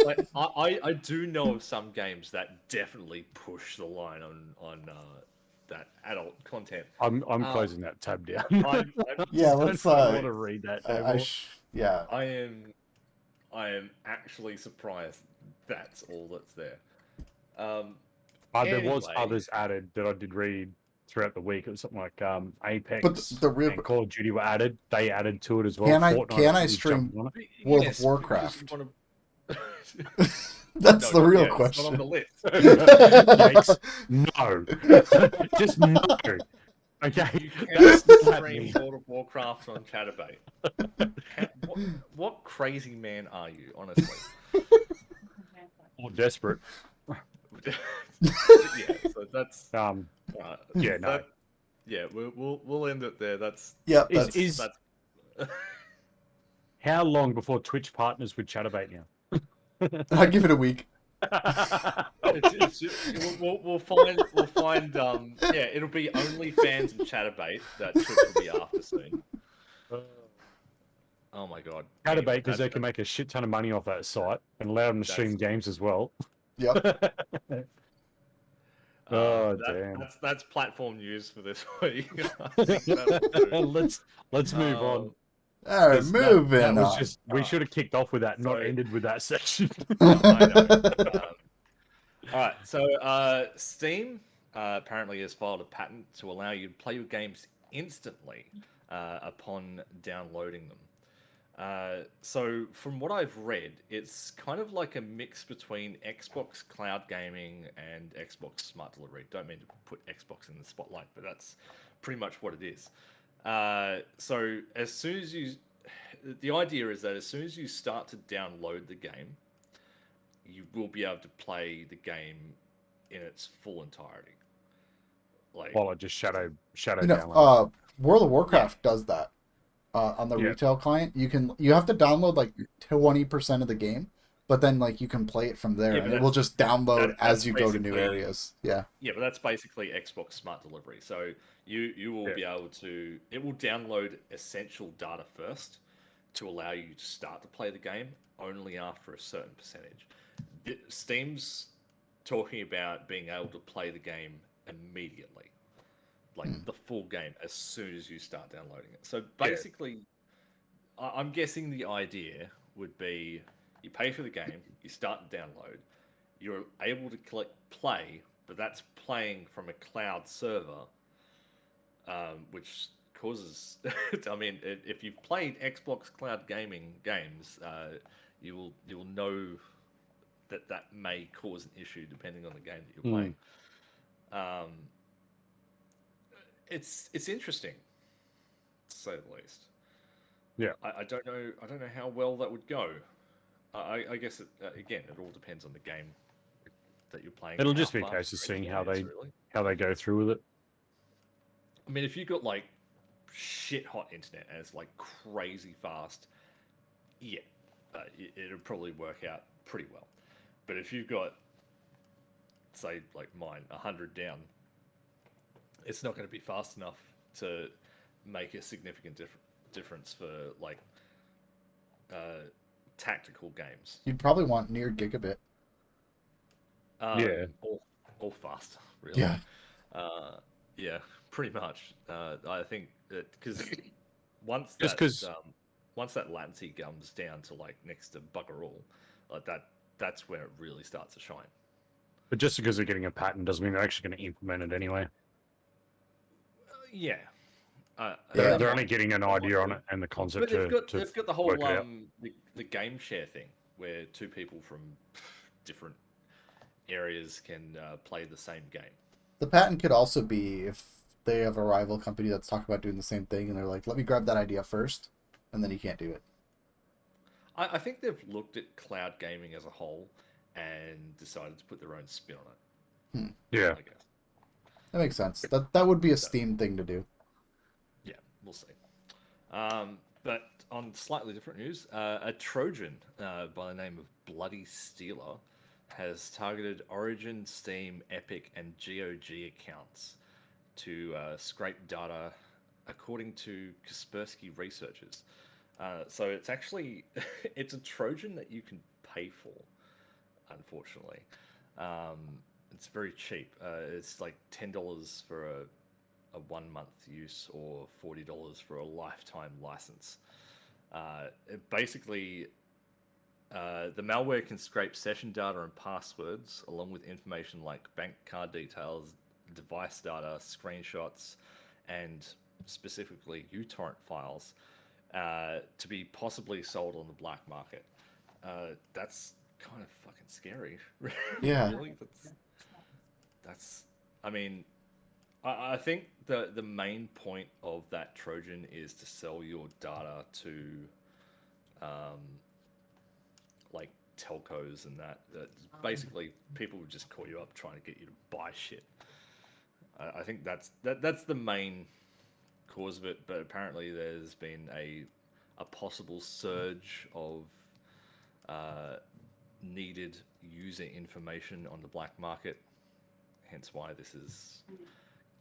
like, I do know of some games that definitely push the line on that adult content. I'm closing that tab down. Yeah, I let's, don't want to read that. I anymore. yeah. I am actually surprised that's all that's there. There was Anyway. others added that I did read throughout the week. It was something like Apex But the real- and Call of Duty were added. They added to it as well. Can I- Fortnite can I was stream- jumping on it. World of Yes, because Warcraft. you wanna- That's the No, real yeah, it's question. not on the list. Yikes. No. Just no. Okay. You That's can't not stream happening. World of Warcraft on Chatterbait. What crazy man are you, honestly? Or desperate. Yeah, so that's Yeah, no. that- yeah. We'll end it there. That's Yeah, Is- that's, is- that's How long before Twitch partners with Chatterbait now? I give it a week. we'll find yeah, it'll be OnlyFans and Chatterbait that Twitch will be after soon. Oh my god. Chatterbait because they That's- can make a shit ton of money off that site and allow them to stream games as well. Yep. Oh, that- damn. That's platform news for this week. I think that'll do. let's move on. All right, 'Cause moving that was on. just we should have kicked off with that, not Sorry. ended with that section. I know. All right, so Steam apparently has filed a patent to allow you to play your games instantly upon downloading them. So from what I've read, it's kind of like a mix between Xbox Cloud Gaming and Xbox Smart Delivery. Don't mean to put Xbox in the spotlight, but that's pretty much what it is. So as soon as the idea is that as soon as you start to download the game, you will be able to play the game in its full entirety. Like, While it just shadow You know, download. World of Warcraft does that on the Yeah. retail client. You have to download like 20% of the game, but then like you can play it from there, Yeah, and but it will just download that's as you go to new basically areas. Yeah. yeah, but that's basically Xbox Smart Delivery. So you will Yeah. be able to it will download essential data first to allow you to start to play the game only after a certain percentage. Steam's talking about being able to play the game immediately, like Hmm. the full game as soon as you start downloading it. So Yeah. basically, I'm guessing the idea would be you pay for the game, you start to download, you're able to click play, but that's playing from a cloud server, which causes. I mean, if you've played Xbox Cloud gaming games, you'll know that may cause an issue depending on the game that you're playing. Um, it's interesting, to say the least. Yeah. I don't know. I don't know how well that would go. I guess again, it all depends on the game that you're playing. It'll And how just be a far case of seeing stretching it is, really. how they go through with it. I mean, if you've got like shit hot internet and it's like crazy fast, yeah, it'll probably work out pretty well. But if you've got, say, like mine, 100 down, it's not going to be fast enough to make a significant difference for like tactical games. You'd probably want near gigabit. Yeah. Or faster, really. Yeah. Yeah, pretty much. I think that because once Just that 'cause- once that latency comes down to like next to bugger all, like that's where it really starts to shine. But just because they're getting a patent doesn't mean they're actually going to implement it anyway. Yeah. They're only getting an idea on to. it and the concept But they've got the whole work it out. the game share thing where two people from different areas can play the same game. The patent could also be if they have a rival company that's talking about doing the same thing, and they're like, "Let me grab that idea first," and then you can't do it. I think they've looked at cloud gaming as a whole and decided to put their own spin on it. Yeah. I guess. That makes sense. That would be a Steam thing to do. Yeah, we'll see. But on slightly different news, a Trojan by the name of Bloody Stealer has targeted Origin, Steam, Epic, and GOG accounts to scrape data, according to Kaspersky researchers. So it's actually it's a Trojan that you can pay for. Unfortunately, it's very cheap. It's like $10 for a 1 month use or $40 for a lifetime license. Basically, the malware can scrape session data and passwords, along with information like bank card details, device data, screenshots, and specifically uTorrent files to be possibly sold on the black market. That's kind of fucking scary. Yeah. Really? That's. I mean, I think the main point of that Trojan is to sell your data to, like telcos and that. Basically, people would just call you up trying to get you to buy shit. I think that's the main cause of it. But apparently, there's been a possible surge of needed user information on the black market. Hence why this has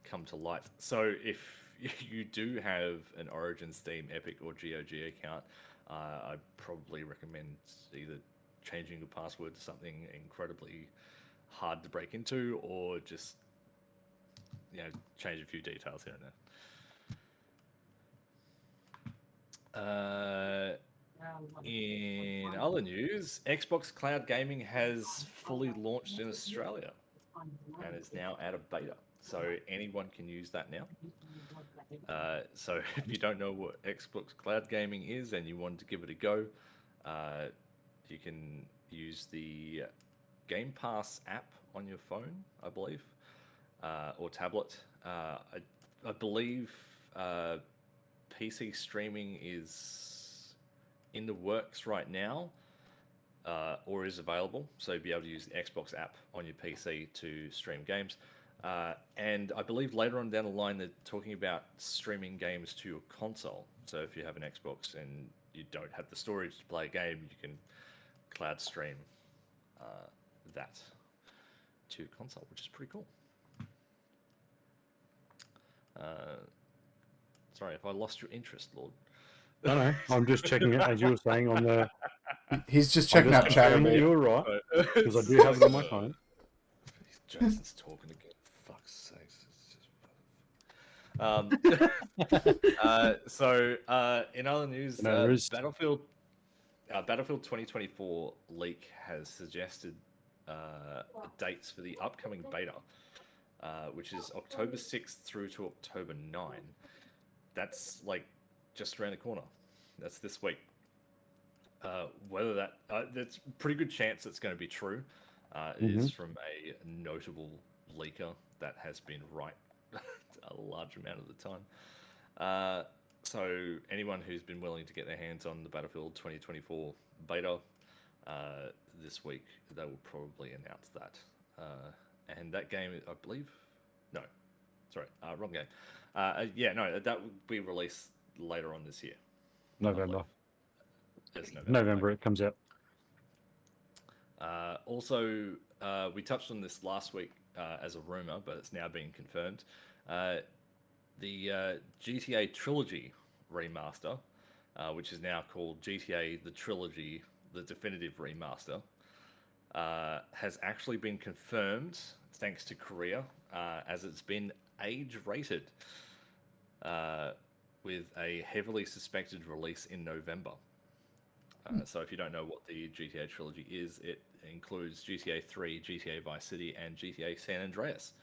come to light. So if you do have an Origin, Steam, Epic, or GOG account, I'd probably recommend either changing your password to something incredibly hard to break into, or just change a few details here and there. In other news, Xbox Cloud Gaming has fully launched in Australia and is now out of beta. So anyone can use that now. So if you don't know what Xbox Cloud Gaming is and you want to give it a go, you can use the Game Pass app on your phone, I believe, or tablet. believe PC streaming is in the works right now, or is available. So you'll be able to use the Xbox app on your PC to stream games. And I believe later on down the line, they're talking about streaming games to your console. So if you have an Xbox and you don't have the storage to play a game, you can cloud stream that to your console, which is pretty cool. Sorry if I lost your interest, Lord. No, I'm just checking it as you were saying on the. He's just I'm checking just out confirming Chatterbait. you were right because I do have it on my phone. Jason's talking again. Fuck's sakes. In other news, Battlefield 2024 leak has suggested dates for the upcoming beta, which is October 6th through to October 9. That's like just around the corner. That's this week. Whether that's a pretty good chance it's going to be true. It is from a notable leaker that has been right a large amount of the time. So anyone who's been willing to get their hands on the Battlefield 2024 beta this week, they will probably announce that. And that game, I believe, wrong game. That will be released later on this year. November. It's November it comes out. Also, we touched on this last week as a rumor, but it's now being confirmed. The GTA Trilogy Remaster, which is now called GTA the Trilogy, the Definitive Remaster, has actually been confirmed thanks to Korea, as it's been age-rated with a heavily suspected release in November. So if you don't know what the GTA Trilogy is, it includes GTA 3, GTA Vice City, and GTA San Andreas.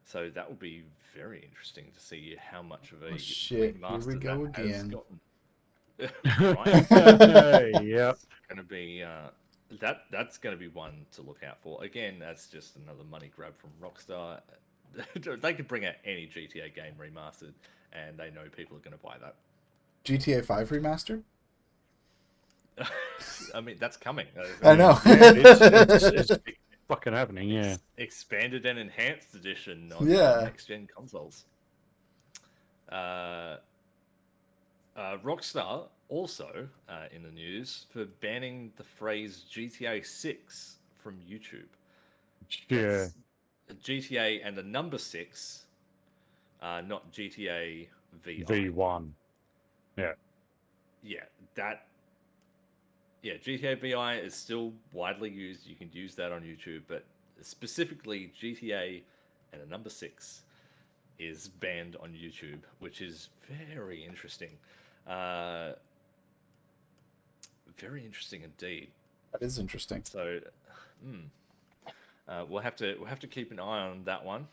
So that will be very interesting to see how much of a remaster here we go that has again. gotten. Right? Yep. Going to be that's going to be one to look out for. Again, that's just another money grab from Rockstar. They could bring out any GTA game remastered, and they know people are going to buy that. GTA 5 remastered? I mean, that's coming. I know. It's fucking happening, yeah. Expanded and enhanced edition on next-gen consoles. Rockstar also in the news for banning the phrase GTA 6 from YouTube. Yeah. That's GTA and the number 6, not GTA VI. V1. Yeah. Yeah, GTA VI is still widely used. You can use that on YouTube, but specifically GTA and the number 6 is banned on YouTube, which is very interesting. Very interesting indeed. That is interesting. So, we'll have to keep an eye on that one.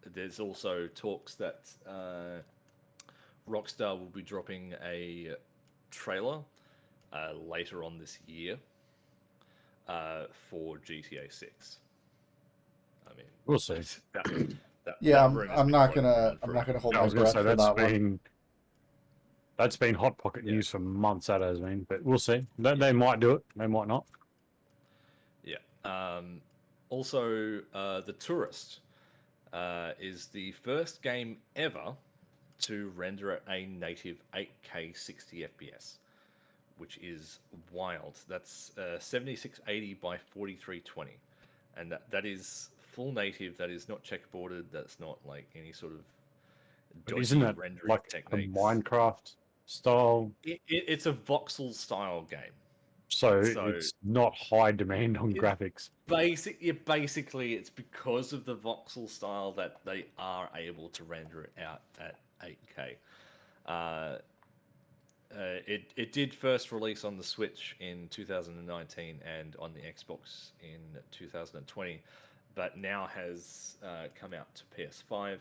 There's also talks that Rockstar will be dropping a trailer later on this year for GTA 6. I mean, we'll see. I'm not gonna hold my breath for that one. That's been hot pocket news for months. That has been, but we'll see. They might do it. They might not. Yeah. Also, The Tourist is the first game ever to render at a native 8K 60 FPS, which is wild. That's 7680 by 4320, and that is full native. That is not checkerboarded. That's not like any sort of dodgy isn't that rendering like techniques. a Minecraft style? It's a voxel style game. So it's not high demand on graphics. Basically, it's because of the voxel style that they are able to render it out at 8K. It did first release on the Switch in 2019 and on the Xbox in 2020, but now has come out to PS5.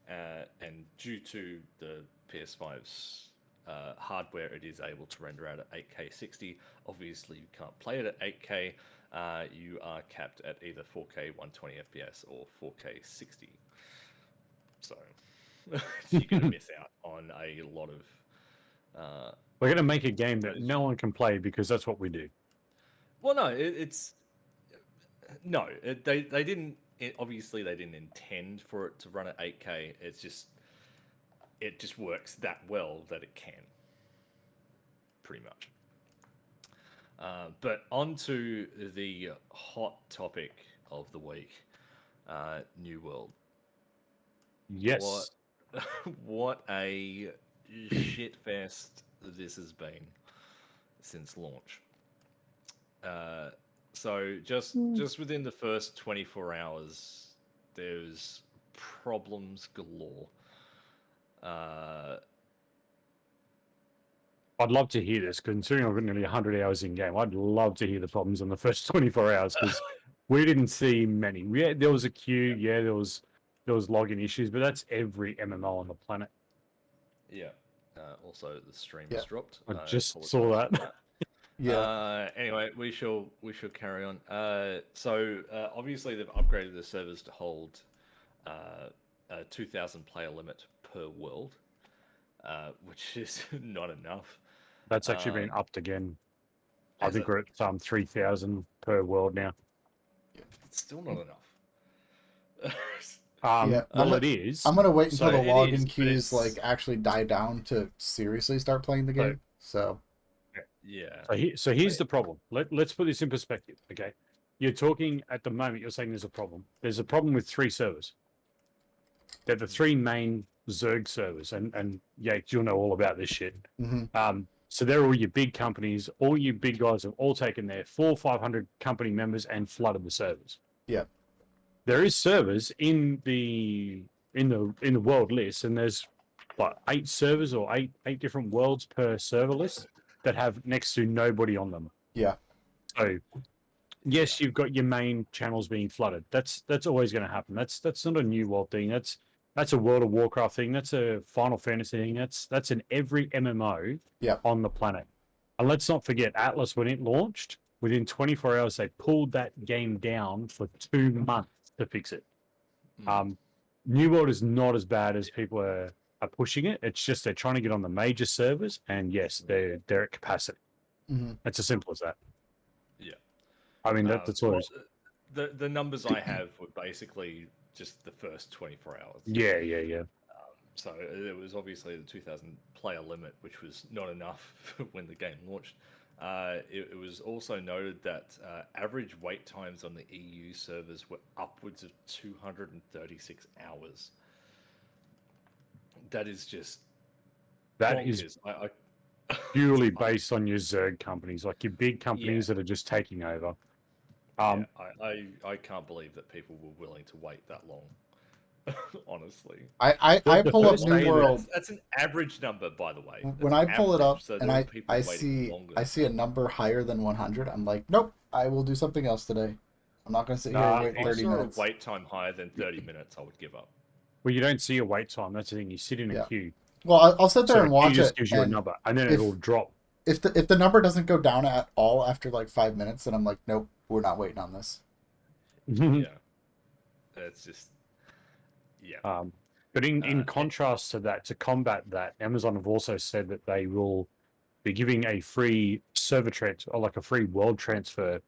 And due to the PS5's hardware, it is able to render out at 8K 60. Obviously, you can't play it at 8K. You are capped at either 4K 120 FPS or 4K 60. So, you're going to miss out on a lot of. We're going to make a game that no one can play because that's what we do. Well, no, it's no. They didn't. Obviously, they didn't intend for it to run at 8K. It just works that well that it can. Pretty much. But on to the hot topic of the week, New World. Yes. What a shitfest this has been since launch. So just within the first 24 hours, there's problems galore. I'd love to hear this, considering I've got nearly 100 hours in game. I'd love to hear the problems in the first 24 hours because we didn't see many. Yeah, there was a queue. Yeah, there was login issues, but that's every MMO on the planet. Yeah. Also, the stream has dropped. I just saw that. Yeah. Anyway, we shall carry on. So obviously they've upgraded the servers to hold a 2,000 player limit per world, which is not enough. That's actually been upped again. I think we're at 3,000 per world now. It's still not enough. Well, it is. I'm gonna wait until the login is, queues like actually die down to seriously start playing the game. So yeah. So here's the problem. Let's put this in perspective. Okay, you're talking at the moment. You're saying there's a problem. There's a problem with 3 servers. They're the 3 main Zerg servers, and yeah, you'll know all about this shit. Mm-hmm. So they're all your big companies. All you big guys have all taken their 400-500 company members and flooded the servers. Yeah. There is servers in the world list, and there's what 8 servers or eight different worlds per server list that have next to nobody on them. Yeah. So yes, you've got your main channels being flooded. That's always going to happen. That's not a New World thing. That's a World of Warcraft thing. That's a Final Fantasy thing. That's in every MMO on the planet. And let's not forget, Atlas, when it launched, within 24 hours, they pulled that game down for 2 months to fix it. New World is not as bad as people are pushing it. It's just they're trying to get on the major servers, and yes, they're at capacity. Mm-hmm. It's as simple as that. Yeah. I mean, that's all. The numbers I have were basically just the first 24 hours. Yeah. So it was obviously the 2,000 player limit, which was not enough when the game launched. It was also noted that average wait times on the EU servers were upwards of 236 hours. That is just bonkers. Is purely based on your Zerg companies, like your big companies that are just taking over. I can't believe that people were willing to wait that long. Honestly, I pull up New World. That's an average number, by the way. When I pull it up so and I see a number higher than 100, I'm like, nope, I will do something else today. I'm not going to sit here and wait 30 minutes. A wait time higher than 30 minutes, I would give up. Well, you don't see a wait time. That's the thing. You sit in a queue. Well, I'll sit there and watch it. Just gives you a number, and then it'll drop. If the number doesn't go down at all after like 5 minutes, then I'm like, nope, we're not waiting on this. Yeah, it's just But in contrast to that, to combat that, Amazon have also said that they will be giving a free server transfer, or like a free world transfer,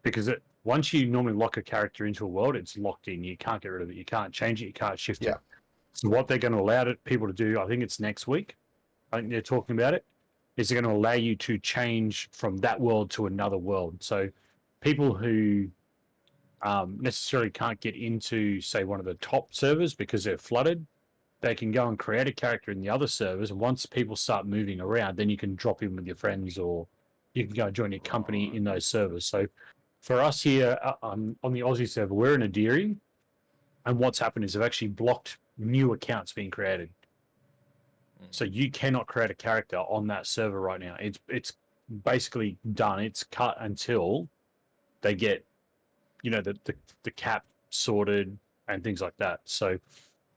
because once you normally lock a character into a world, it's locked in. You can't get rid of it. You can't change it. You can't shift it. So what they're going to allow people to do, I think it's next week, I think they're talking about it, is they're going to allow you to change from that world to another world. So people who necessarily can't get into, say, one of the top servers because they're flooded, they can go and create a character in the other servers. And once people start moving around, then you can drop in with your friends, or you can go join your company in those servers. So for us here on the Aussie server, we're in Adiri, and what's happened is they've actually blocked new accounts being created. So you cannot create a character on that server right now. It's basically done. It's cut until they get, the cap sorted and things like that. So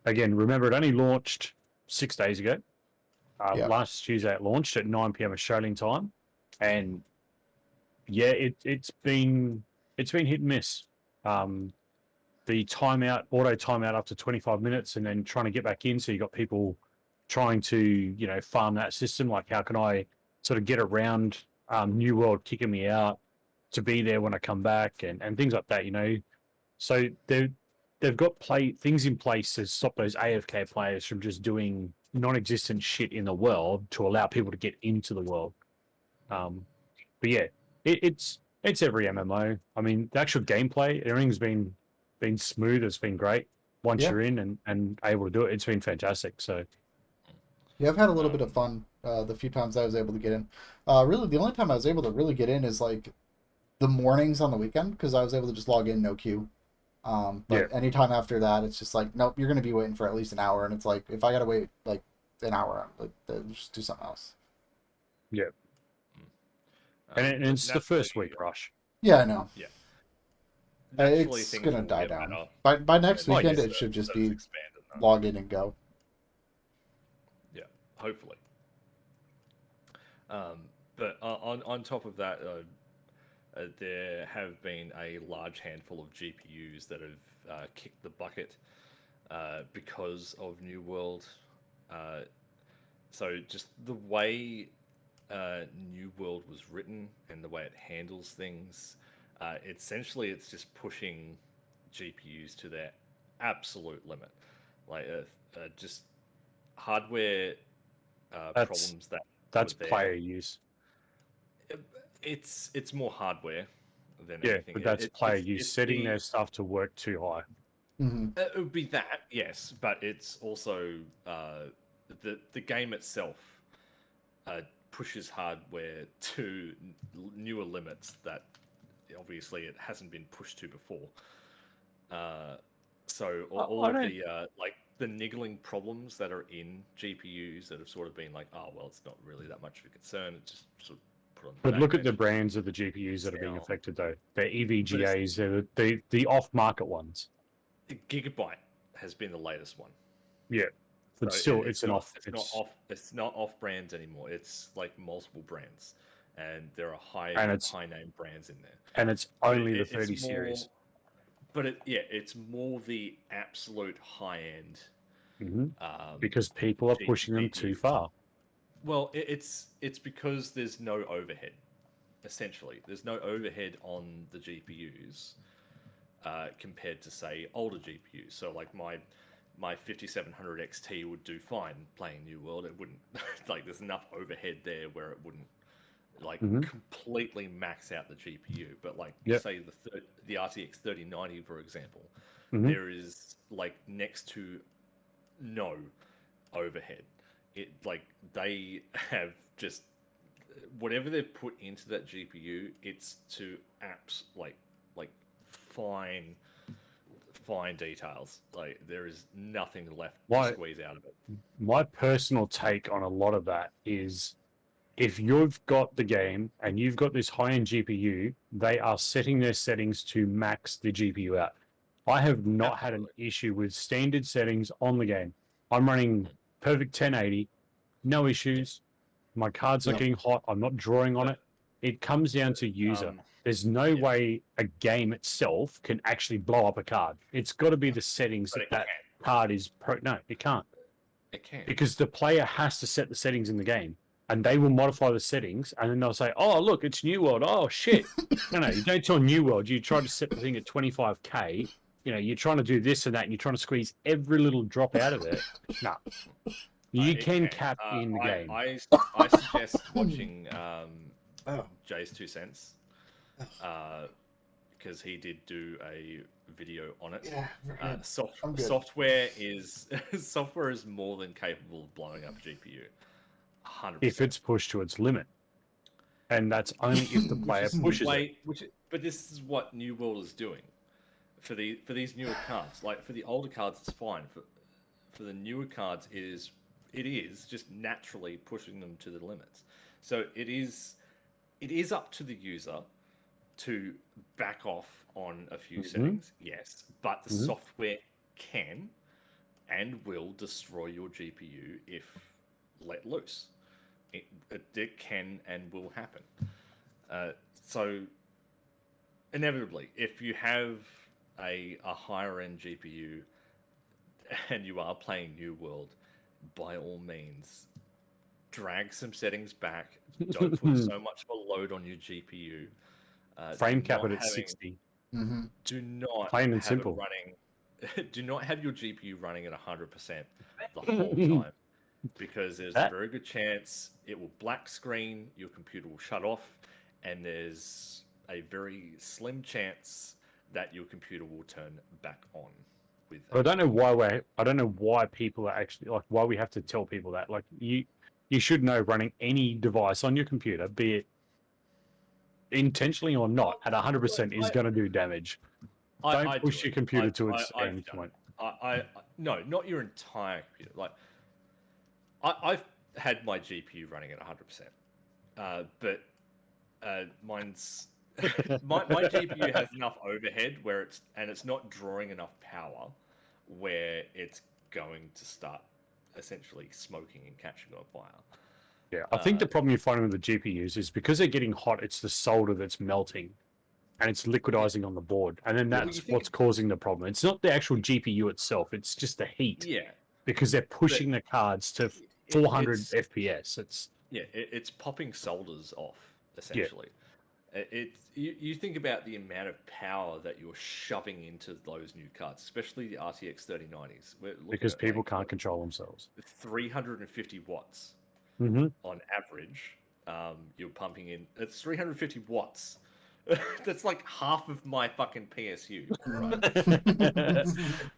again, remember, it only launched 6 days ago. Last Tuesday it launched at 9 p.m. Australian time, and it's been hit and miss. the auto timeout after 25 minutes, and then trying to get back in. So you got people trying to, farm that system. Like, how can I sort of get around New World kicking me out to be there when I come back, and things like that, So they've got things in place to stop those AFK players from just doing non-existent shit in the world to allow people to get into the world. But yeah, it's every MMO. I mean, the actual gameplay, everything's been smooth. It's been great once Yeah. you're in and able to do it. It's been fantastic. So Yeah, I've had a little bit of fun the few times I was able to get in. Really, the only time I was able to really get in is like the mornings on the weekend because I was able to just log in, no queue. But anytime after that, it's just like, nope, you're going to be waiting for at least an hour. And it's like, if I got to wait like an hour, like, just do something else. yeah, and it's the first week rush. Yeah, I know. Yeah. Naturally, It's things going to will die get down. better By next when weekend, it's, it should just so it's be expanded now. log in and go. Yeah, hopefully. But on top of that, there have been a large handful of GPUs that have kicked the bucket because of New World. So just the way New World was written and the way it handles things, essentially it's just pushing GPUs to their absolute limit. Like just hardware problems that's were there. player use. It's more hardware than Yeah, anything. but that's player use, It's setting their stuff to work too high. Mm-hmm. It would be that, yes, but it's also the game itself pushes hardware to newer limits that obviously it hasn't been pushed to before. So all of the like the niggling problems that are in GPUs that have sort of been like, oh well, it's not really that much of a concern. It's just sort of put on the But back look at the burner. brands of the GPUs that are being Now- affected, though. They're EVGAs. They're the off-market ones. Gigabyte has been the latest one. Yeah, but So still, it's not off brands anymore. It's like multiple brands, and there are high name brands in there. And it's only the 30 it's more, series. But it's more the absolute high end. Because people are pushing them too far. Well, it's because there's no overhead. Essentially, there's no overhead on the GPUs compared to say older GPUs. So like my 5700 XT would do fine playing New World. It wouldn't like there's enough overhead there where it wouldn't like completely max out the GPU. But like say the RTX 3090 for example, there is like next to no overhead. It like they have just whatever they've put into that GPU, it's to apps like fine details. Like there is nothing left to squeeze out of it. My personal take on a lot of that is if you've got the game and you've got this high-end GPU, they are setting their settings to max the GPU out. I have not had an issue with standard settings on the game. I'm running perfect 1080, no issues. My card's not getting hot. I'm not drawing on it. It comes down to user. There's no way a game itself can actually blow up a card. It's got to be the settings that card is No, it can't. It can. Because the player has to set the settings in the game. And they will modify the settings, and then they'll say, oh, look, it's New World. Oh, shit. No, you don't tell New World. You try to set the thing at 25K. You're trying to do this and that, and you're trying to squeeze every little drop out of it. No. You can cap in the game. I suggest watching Jay's 2 cents because he did do a video on it. Yeah, software is more than capable of blowing up GPU. 100%. If it's pushed to its limit, and that's only if the player pushes it. But this is what New World is doing for these newer cards. Like for the older cards, it's fine. For the newer cards, it is just naturally pushing them to the limits. So it is up to the user to back off on a few settings, yes, but the software can and will destroy your GPU if let loose. It can and will happen. So inevitably, if you have a higher end GPU and you are playing New World, by all means, drag some settings back. Don't put so much of a load on your GPU. Frame cap it at 60. Mm-hmm. Do not Plain and have simple. it running. Do not have your GPU running at 100% the whole time, because there's a very good chance it will black screen, your computer will shut off, and there's a very slim chance that your computer will turn back on. With I don't know why people are actually like why we have to tell people that. Like you should know running any device on your computer, be it intentionally or not, at 100% is going to do damage. Don't push your computer to its end point. No, not your entire computer. Like I've had my GPU running at 100%, but mine's my GPU has enough overhead where it's not drawing enough power where it's going to start essentially smoking and catching on fire. Yeah, I think the problem you're finding with the GPUs is because they're getting hot, it's the solder that's melting and it's liquidizing on the board. And then that's what's causing the problem. It's not the actual GPU itself, it's just the heat. Yeah. Because they're pushing the cards to 400 FPS. It's popping solders off, essentially. Yeah. You think about the amount of power that you're shoving into those new cards, especially the RTX 3090s. Because people can't control themselves. 350 watts on average. You're pumping in. It's 350 watts. That's like half of my fucking PSU, right?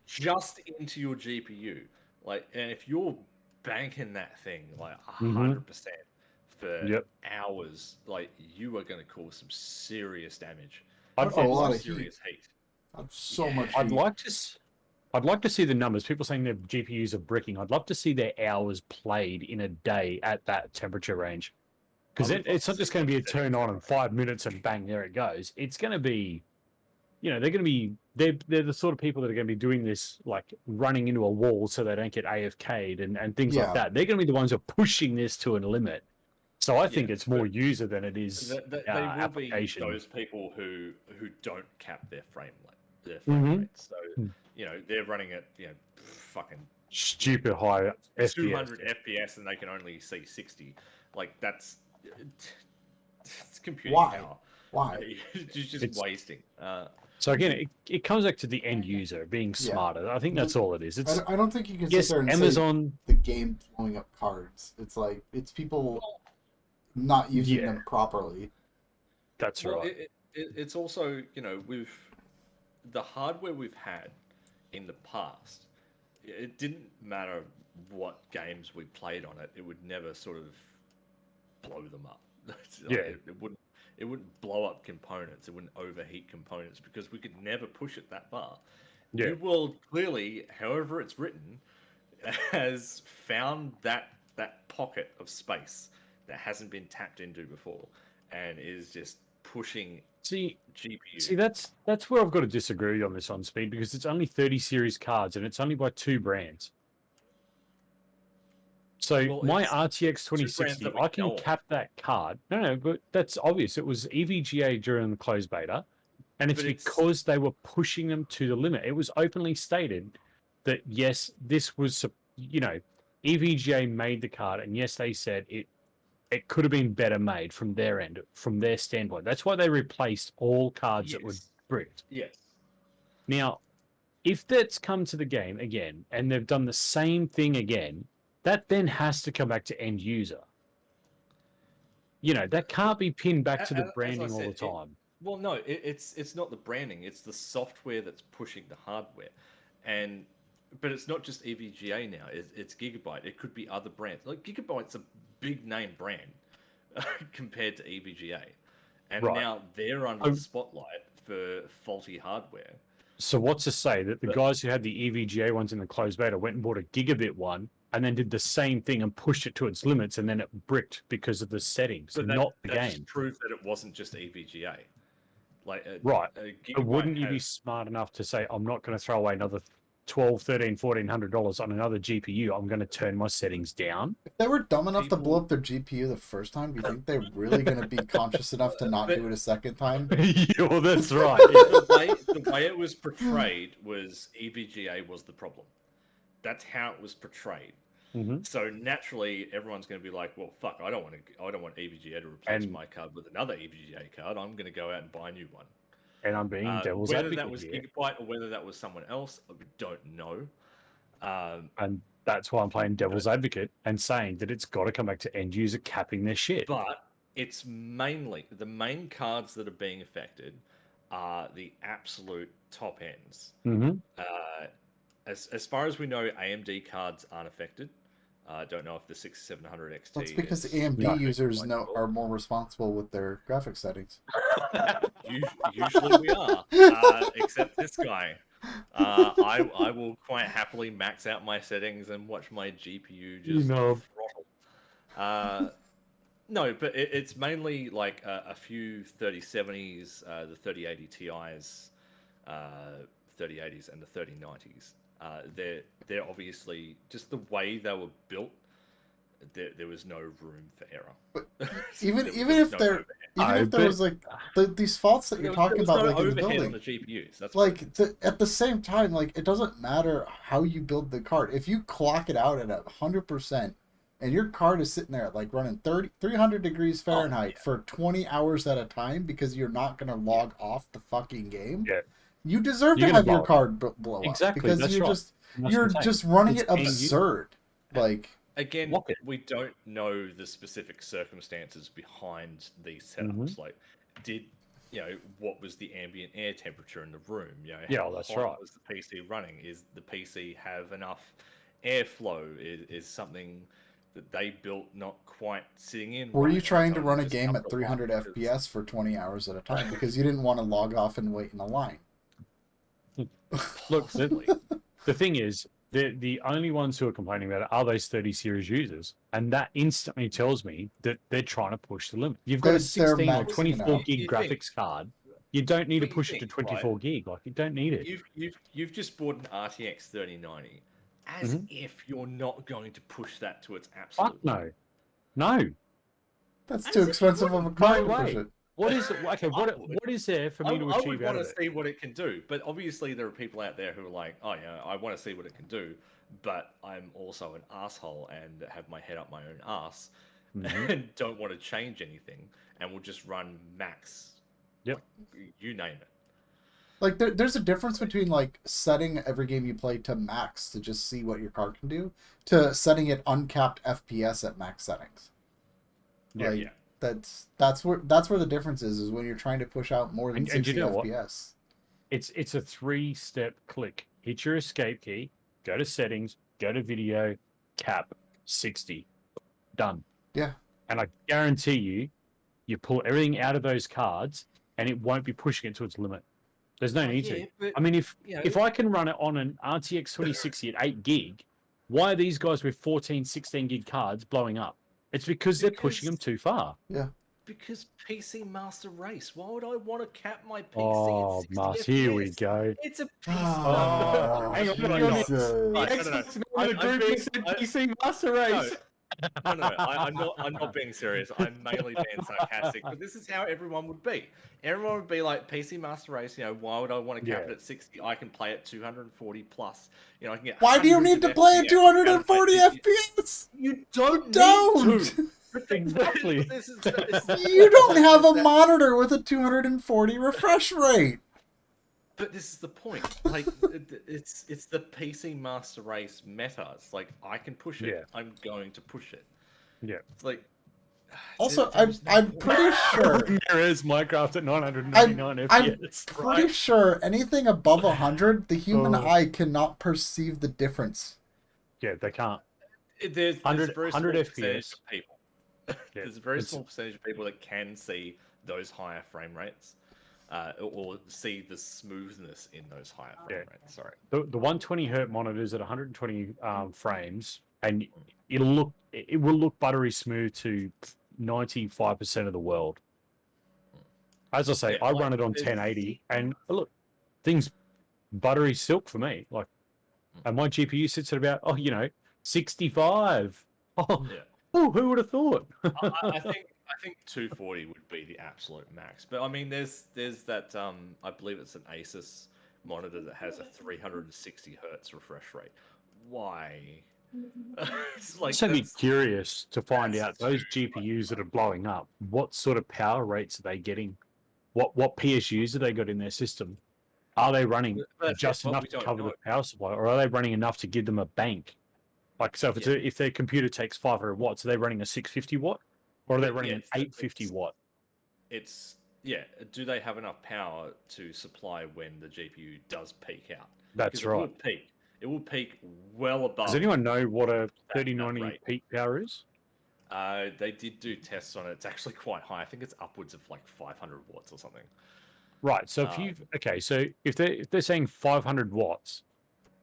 Just into your GPU. Like, and if you're banking that thing like 100% for hours, like you are going to cause some serious damage. That's a lot of serious heat. That's so much. I'd like to see the numbers. People saying their GPUs are bricking. I'd love to see their hours played in a day at that temperature range. Because it's not just going to be a turn on in 5 minutes and bang, there it goes. It's going to be, they're going to be, they're the sort of people that are going to be doing this, like running into a wall so they don't get AFK'd and things like that. They're going to be the ones who are pushing this to a limit. So I think it's more user than it is they will application. Be those people who don't cap their frame rates. So they're running at fucking stupid high FPS. 200 FPS and they can only see 60. Like it's computing power. Why? It's wasting. So again, it comes back to the end user being smarter. I think that's all it is. I don't think you can sit there and Amazon say the game blowing up cards. It's like it's people not using them properly. That's right. It's also with the hardware we've had in the past. It didn't matter what games we played on it; it would never sort of blow them up. It wouldn't blow up components. It wouldn't overheat components because we could never push it that far. New World clearly, however it's written, has found that pocket of space that hasn't been tapped into before, and is just pushing GPU. See, that's where I've got to disagree on this on speed because it's only 30 series cards and it's only by 2 brands. So my RTX 2060, I can cap that card. No, but that's obvious. It was EVGA during the closed beta, and it's because they were pushing them to the limit. It was openly stated that, yes, this was, EVGA made the card, and yes, they said it could have been better made from their end, from their standpoint. That's why they replaced all cards that were bricked. Yes. Now, if that's come to the game again, and they've done the same thing again, that then has to come back to end user. That can't be pinned back to the branding all the time. It's not the branding; it's the software that's pushing the hardware, but it's not just EVGA now. It's Gigabyte. It could be other brands. Like Gigabyte's a big name brand compared to EVGA, and now they're under the spotlight for faulty hardware. So what's to say that the guys who had the EVGA ones in the closed beta went and bought a gigabit one and then did the same thing and pushed it to its limits and then it bricked because of the settings, not the game? Just proved that it wasn't just EVGA. But wouldn't you be smart enough to say, I'm not going to throw away another $1,200, $1,300, $1,400 on another GPU, I'm going to turn my settings down. If they were dumb enough to blow People- up their GPU the first time, do you think they're really going to be conscious enough to not do it a second time? Yeah, well, that's right. The way it was portrayed was EVGA was the problem. That's how it was portrayed. Mhm. So naturally, everyone's going to be like, "Well, fuck, I don't want EVGA to replace my card with another EVGA card. I'm going to go out and buy a new one." And I'm being devil's whether advocate that was here. Gigabyte or whether that was someone else, I don't know. And that's why I'm playing devil's advocate and saying that it's got to come back to end user capping their shit. But it's mainly the main cards that are being affected are the absolute top ends. Mm-hmm. As far as we know, AMD cards aren't affected. I don't know if the 6700 XT. That's because AMD users are more responsible with their graphics settings. Usually we are, except this guy. I will quite happily max out my settings and watch my GPU just throttle. No, but it's mainly like a few 3070s, the 3080 Ti's, 3080s, and the 3090s. They're obviously just the way they were built. There was no room for error. But even if there was like these faults that you're talking about, like in the building, on the GPUs. That's like at the same time, like it doesn't matter how you build the card. If you clock it out at 100%, and your card is sitting there at like running 300 degrees Fahrenheit for 20 hours at a time because you're not gonna log off the fucking game. Yeah. You deserve to have your card blow up. Exactly, Because that's you're just running it being absurd. Like again, we don't know the specific circumstances behind these setups. Like, what was the ambient air temperature in the room? How that's hot right. was the PC running? Is the PC have enough airflow? Is something that they built not quite sitting in? Were you trying to run a game at 300 FPS for 20 hours at a time because you didn't want to log off and wait in a line? Look, the thing is, the only ones who are complaining about it are those 30 series users, and that instantly tells me that they're trying to push the limit. You've got a 16 or 24 gig graphics card. You don't need to push it to 24 gig. Like, you don't need it. You've just bought an RTX 3090, as if you're not going to push that to its absolute. Fuck no. That's too expensive of a card to push it. What is it? Okay, what is there for me to achieve I would out want of to see what it can do, but obviously there are people out there who are like, "Oh yeah, I want to see what it can do," but I'm also an asshole and have my head up my own ass and don't want to change anything, and will just run max. Yep, like, you name it. Like there's a difference between like setting every game you play to max to just see what your card can do, to setting it uncapped FPS at max settings. Yeah. That's where the difference is when you're trying to push out more than 60 FPS. It's a 3-step click. Hit your escape key, go to settings, go to video, cap 60. Done. Yeah. And I guarantee you pull everything out of those cards and it won't be pushing it to its limit. There's no need to. But, I mean, if I can run it on an RTX 2060 at 8 gig, why are these guys with 14, 16 gig cards blowing up? It's because they're pushing them too far. Yeah. Because PC Master Race. Why would I want to cap my PC Oh, at 60 Mars, FPS? here we go. It's a Oh, Hang on, PC Master Race. No, I'm not being serious. I'm mainly being sarcastic. But this is how everyone would be. Everyone would be like, PC Master Race, why would I want to cap it at 60? I can play at 240 plus. I can get. Why do you need to play at 240 FPS? You don't need to. Exactly. You don't have a monitor with a 240 refresh rate. But this is the point. Like, it's the PC Master Race meta. It's like, I can push it. Yeah. I'm going to push it. Yeah. It's like. Also, I'm pretty sure there is Minecraft at 999 FPS. I'm pretty sure anything above 100, the human eye cannot perceive the difference. Yeah, they can't. There's 100 FPS. Of people. There's a very small percentage of people that can see those higher frame rates, or see the smoothness in those higher frame rates. Sorry. The 120 hertz monitors at 120 frames, and it will look buttery smooth to 95% of the world. As I say, I run it on 1080, and look, things buttery silk for me. Like, And my GPU sits at about 65. Oh, Yeah. oh, who would have thought? I think 240 would be the absolute max. But I mean, there's that I believe it's an Asus monitor that has a 360 hertz refresh rate. Why? It's like So be that's curious to find out those too GPUs that are blowing up. What sort of power rates are they getting? What PSUs have they got in their system? Are they running That's it, just but enough we to don't cover know. the power supply, or are they running enough to give them a bank? Like, so if if their computer takes 500 watts, are they running a 650 watt, or are they running an 850 watt? It's yeah. Do they have enough power to supply when the GPU does peak out? That's Because right. it will peak. It will peak well above. Does anyone know what a that 3090 rate. peak power is? They did do tests on it. It's actually quite high. I think it's upwards of like 500 watts or something. Right. So if they're saying 500 watts,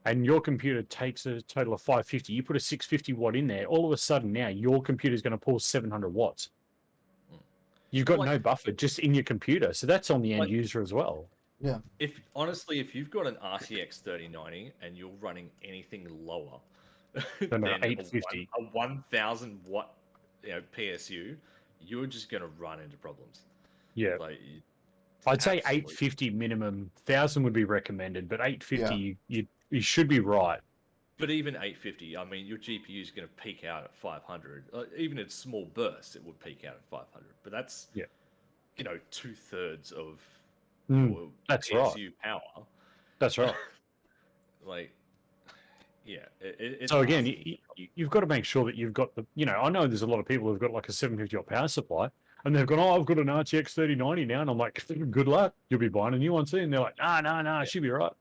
and your computer takes a total of 550, you put a 650 watt in there, all of a sudden now your computer is going to pull 700 watts. You've got no buffer just in your computer. So that's on the end user as well. Yeah. If you've got an RTX 3090 and you're running anything lower Than than an 850. a 1000 watt PSU, you're just going to run into problems. Yeah. Like, I'd say 850 minimum. 1000 would be recommended, but 850 you should be right. But even 850, I mean, your GPU is going to peak out at 500. Even in small bursts, it would peak out at 500. But that's 2/3 of your that's PSU power. That's right. Like, yeah. It's So again, you've got to make sure that you've got the. I know there's a lot of people who've got like a 750 watt power supply, and they've gone, I've got an RTX 3090 now, and I'm like, good luck, you'll be buying a new one soon. And they're like, no, she'll be right.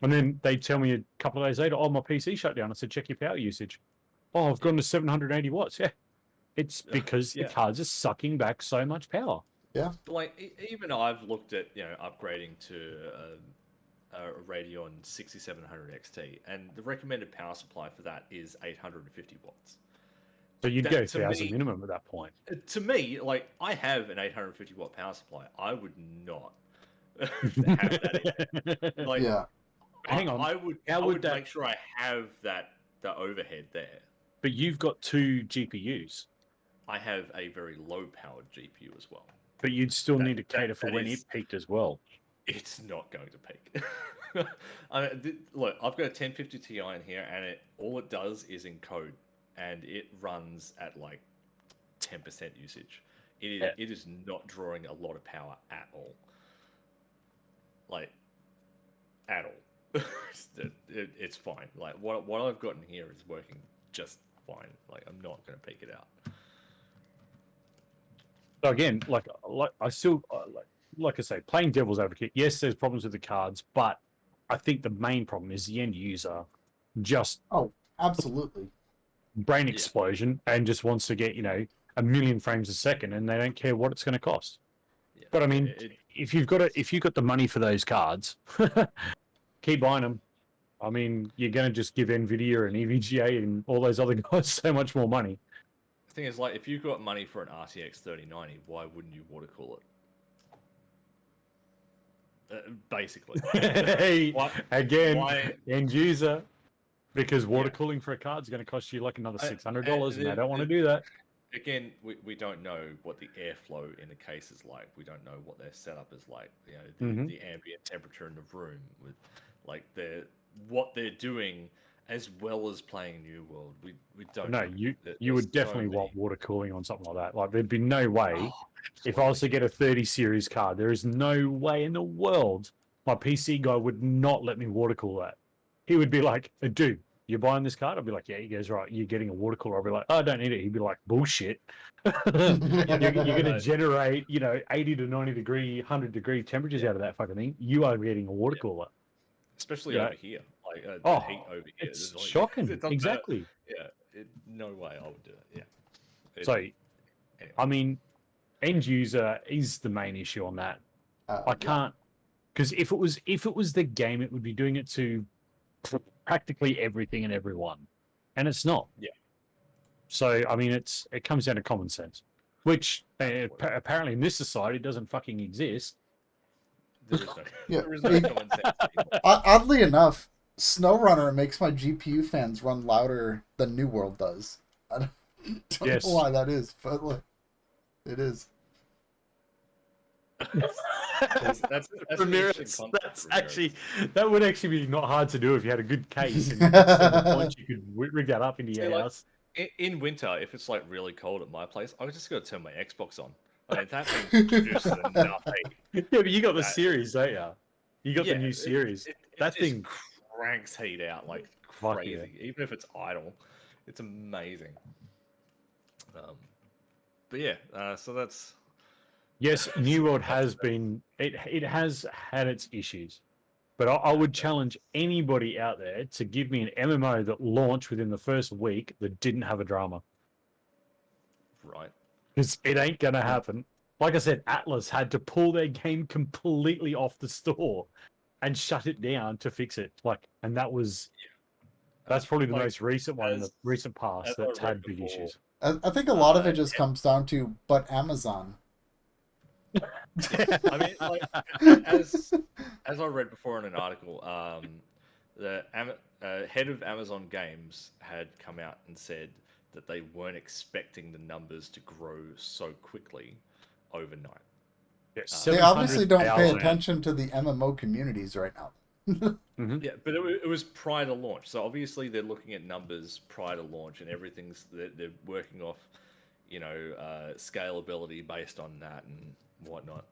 And then they tell me a couple of days later, my PC shut down. I said, check your power usage. Oh, I've gone to 780 watts. Yeah, it's because the cards are sucking back so much power. Yeah. Like, even I've looked at upgrading to a Radeon 6700 XT, and the recommended power supply for that is 850 watts. So you'd go 1,000 minimum at that point. To me, like, I have an 850 watt power supply. I would not have that in. Like, Yeah. Hang on. I would make sure I have the overhead there. But you've got 2 GPUs. I have a very low powered GPU as well. But you'd still need to cater for when it peaked as well. It's not going to peak. Look, I've got a 1050 Ti in here, and all it does is encode, and it runs at like 10% usage. It is not drawing a lot of power at all. Like, at all. It's fine. Like, what I've got in here is working just fine. Like, I'm not going to peak it out. So again, like I still like I say, playing devil's advocate. Yes, there's problems with the cards, but I think the main problem is the end user just absolutely brain explosion and just wants to get 1,000,000 frames a second, and they don't care what it's going to cost. Yeah. But I mean, if you've got the money for those cards, keep buying them. I mean, you're going to just give Nvidia and EVGA and all those other guys so much more money. The thing is, like, if you've got money for an RTX 3090, why wouldn't you water cool it? Basically. Why end user, because water cooling for a card is going to cost you like another $600, and they don't want to do that. Again, we don't know what the airflow in the case is like. We don't know what their setup is like. The ambient temperature in the room, with like what they're doing, as well as playing New World. We don't know. You would definitely want water cooling on something like that. Like, there'd be no way if I was to get a 30 series card, there is no way in the world my PC guy would not let me water cool that. He would be like, dude, you're buying this card? I'd be like, yeah. He goes, right, you're getting a water cooler. I'll be like, I don't need it. He'd be like, bullshit. You're going to generate, 80 to 90 degree, 100 degree temperatures out of that fucking thing. You are getting a water cooler. Especially over here. Like, heat over here. It's shocking. Exactly. No way I would do it. Yeah. So, anyway. I mean, end user is the main issue on that. I can't, because if it was the game, it would be doing it to practically everything and everyone, and it's not. Yeah. So I mean, it comes down to common sense, which apparently in this society doesn't fucking exist. There is no common sense anymore. Oddly enough, SnowRunner makes my GPU fans run louder than New World does. I don't Yes. know why that is, but like, it is. That's an Ramirez, interesting concept, that's Ramirez. actually that would actually be not hard to do if you had a good case and at several points you could rig that up into See, your like, house. in winter, if it's like really cold at my place, I just got to turn my Xbox on. I mean, that thing produces enough heat. Yeah, but you got the That- series, don't you? You got the new it- series. It That just thing, cranks heat out like Fuck crazy, even if it's idle. It's amazing. But yeah, so that's yes, New so World much has of that. been it has had its issues, but I would challenge anybody out there to give me an MMO that launched within the first week that didn't have a drama, Right. because it ain't gonna happen. Like I said, Atlas had to pull their game completely off the store and shut it down to fix it. Like, and that's probably the Like, most recent one in the as recent past as I that's read had big before, issues. I think a lot of it Uh, just comes down to, but Amazon. I mean, like as I read before in an article, the head of Amazon Games had come out and said that they weren't expecting the numbers to grow so quickly overnight. Yeah, They obviously don't pay 700,000. attention to the MMO communities right now. Yeah, but it was prior to launch, so obviously they're looking at numbers prior to launch, and they're working off, scalability based on that and whatnot.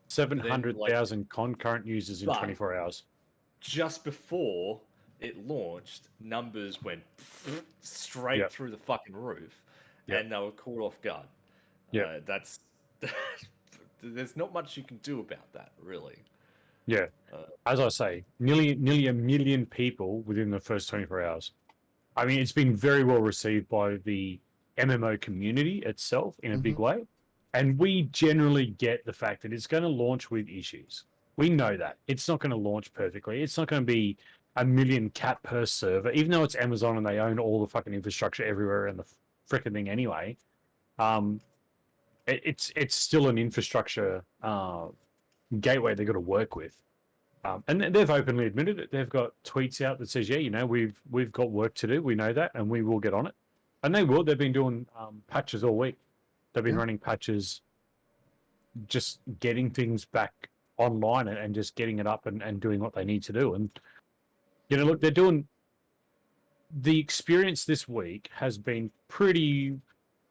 700,000 concurrent users in But- 24 hours. Just before it launched, numbers went straight Yep. through the fucking roof, Yep. and they were caught off guard. Yep. That's there's not much you can do about that, really. Yeah. As I say, nearly 1 million people within the first 24 hours. I mean, it's been very well received by the MMO community itself in a big way. And we generally get the fact that it's going to launch with issues. We know that. It's not going to launch perfectly. It's not going to be 1 million cap per server, even though it's Amazon and they own all the fucking infrastructure everywhere and the frickin' thing anyway. It's still an infrastructure gateway they've got to work with. And they've openly admitted it. They've got tweets out that says, yeah, we've got work to do. We know that, and we will get on it. And they will. They've been doing patches all week. They've been running patches, just getting things back online and just getting it up and doing what they need to do. And, look, they're doing... The experience this week has been pretty,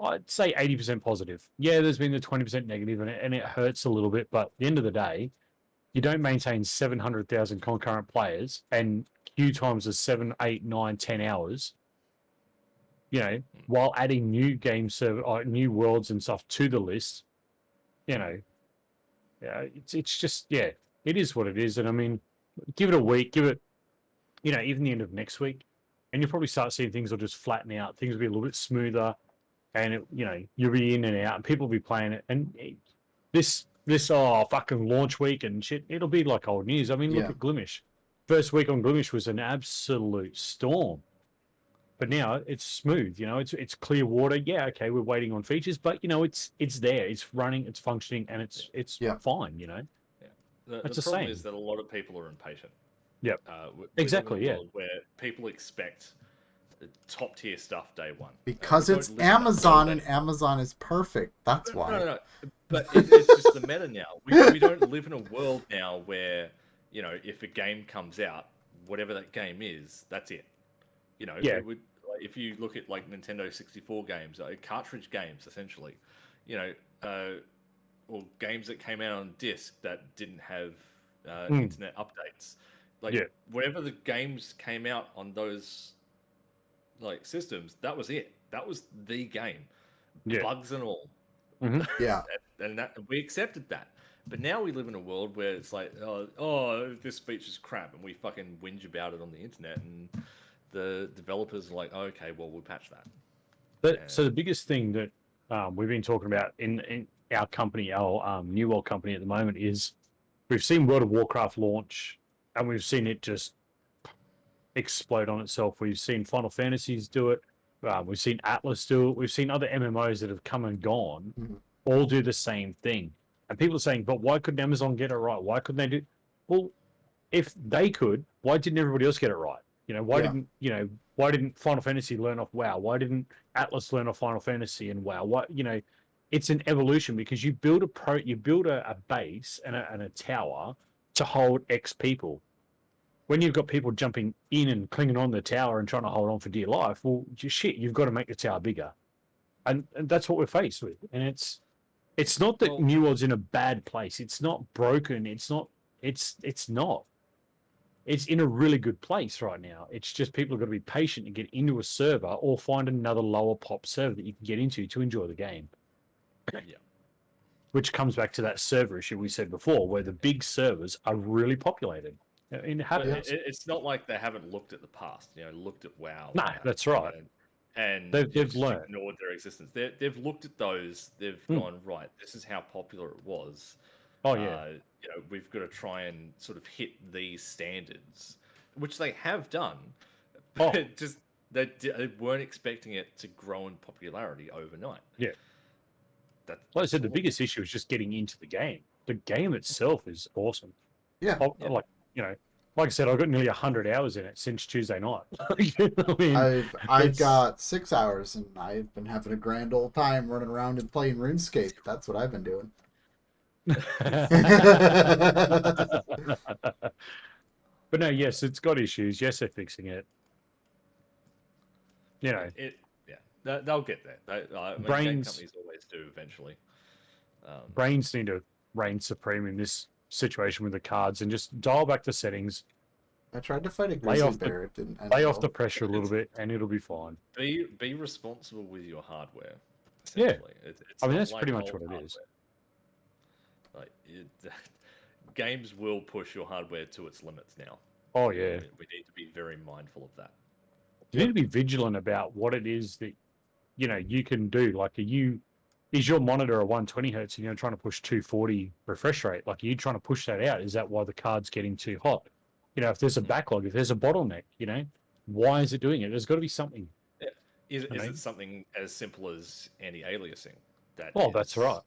I'd say 80% positive. Yeah, there's been the 20% negative, and it hurts a little bit. But at the end of the day, you don't maintain 700,000 concurrent players and queue times of 7, 8, 9, 10 hours, while adding new game server, new worlds and stuff to the list. It's just, it is what it is. And I mean, give it a week, give it, even the end of next week, and you'll probably start seeing things will just flatten out. Things will be a little bit smoother, and you'll be in and out, and people will be playing it. And this fucking launch week and shit, it'll be like old news. I mean, look at Glimesh. First week on Glimesh was an absolute storm, but now it's smooth. It's clear water. Yeah, okay, we're waiting on features, but it's there, it's running, it's functioning, and it's fine. The It's the problem same. is that a lot of people are impatient. Yep. We Exactly, live in a yeah. world where people expect top tier stuff day one. Because We it's don't live in a world Amazon that- and Amazon is perfect. That's why. No. But it's just the meta now. We don't live in a world now where, if a game comes out, whatever that game is, that's it. Yeah. If you look at like Nintendo 64 games, cartridge games essentially, or games that came out on disc that didn't have internet updates. Wherever the games came out on those systems, that was it. That was the game, bugs and all. Yeah. And that we accepted that. But now we live in a world where it's like, oh, this feature's crap, and we fucking whinge about it on the internet, and the developers are like, oh, okay, well, we'll patch that. So the biggest thing that we've been talking about in our company, our New World company at the moment, is we've seen World of Warcraft launch, and we've seen it just explode on itself. We've seen Final Fantasies do it. We've seen Atlas do it. We've seen other MMOs that have come and gone all do the same thing. And people are saying, but why couldn't Amazon get it right? Why couldn't they do... Well, if they could, why didn't everybody else get it right? Why didn't Final Fantasy learn off WoW? Why didn't Atlas learn off Final Fantasy and WoW? It's an evolution because you build a base and a tower to hold X people. When you've got people jumping in and clinging on the tower and trying to hold on for dear life, well, shit, you've got to make the tower bigger, and that's what we're faced with. And it's not that New World's in a bad place. It's not broken. It's not. It's not. It's in a really good place right now. It's just people have got to be patient and get into a server or find another lower pop server that you can get into to enjoy the game. Yeah. Which comes back to that server issue we said before, where the big servers are really populated. It's not like they haven't looked at the past, looked at WoW. No, that's right. And they've learned. Ignored their existence. They've looked at those. They've gone, right, this is how popular it was. Oh, yeah. We've got to try and sort of hit these standards, which they have done. But just they weren't expecting it to grow in popularity overnight. Yeah. Like I said, the biggest issue is just getting into the game. The game itself is awesome. Yeah. Like I said, I've got nearly 100 hours in it since Tuesday night. I've got 6 hours, and I've been having a grand old time running around and playing RuneScape. That's what I've been doing. But no, yes, it's got issues. Yes, they're fixing it. They'll get there. Game companies always do eventually. Brains need to reign supreme in this situation with the cards and just dial back the settings. I tried to fight a grizzly bear. It didn't end lay well. off the pressure a little bit, and it'll be fine. Be responsible with your hardware. Yeah, it's that's pretty much what it is. Like games will push your hardware to its limits now. Oh yeah, we need to be very mindful of that. You need to be vigilant about what it is that you can do. Like, is your monitor a 120 hertz and you're trying to push 240 refresh rate? Like, are you trying to push that out? Is that why the card's getting too hot? If there's a backlog, if there's a bottleneck, why is it doing it? There's got to be something. Is it something as simple as anti-aliasing? That's right.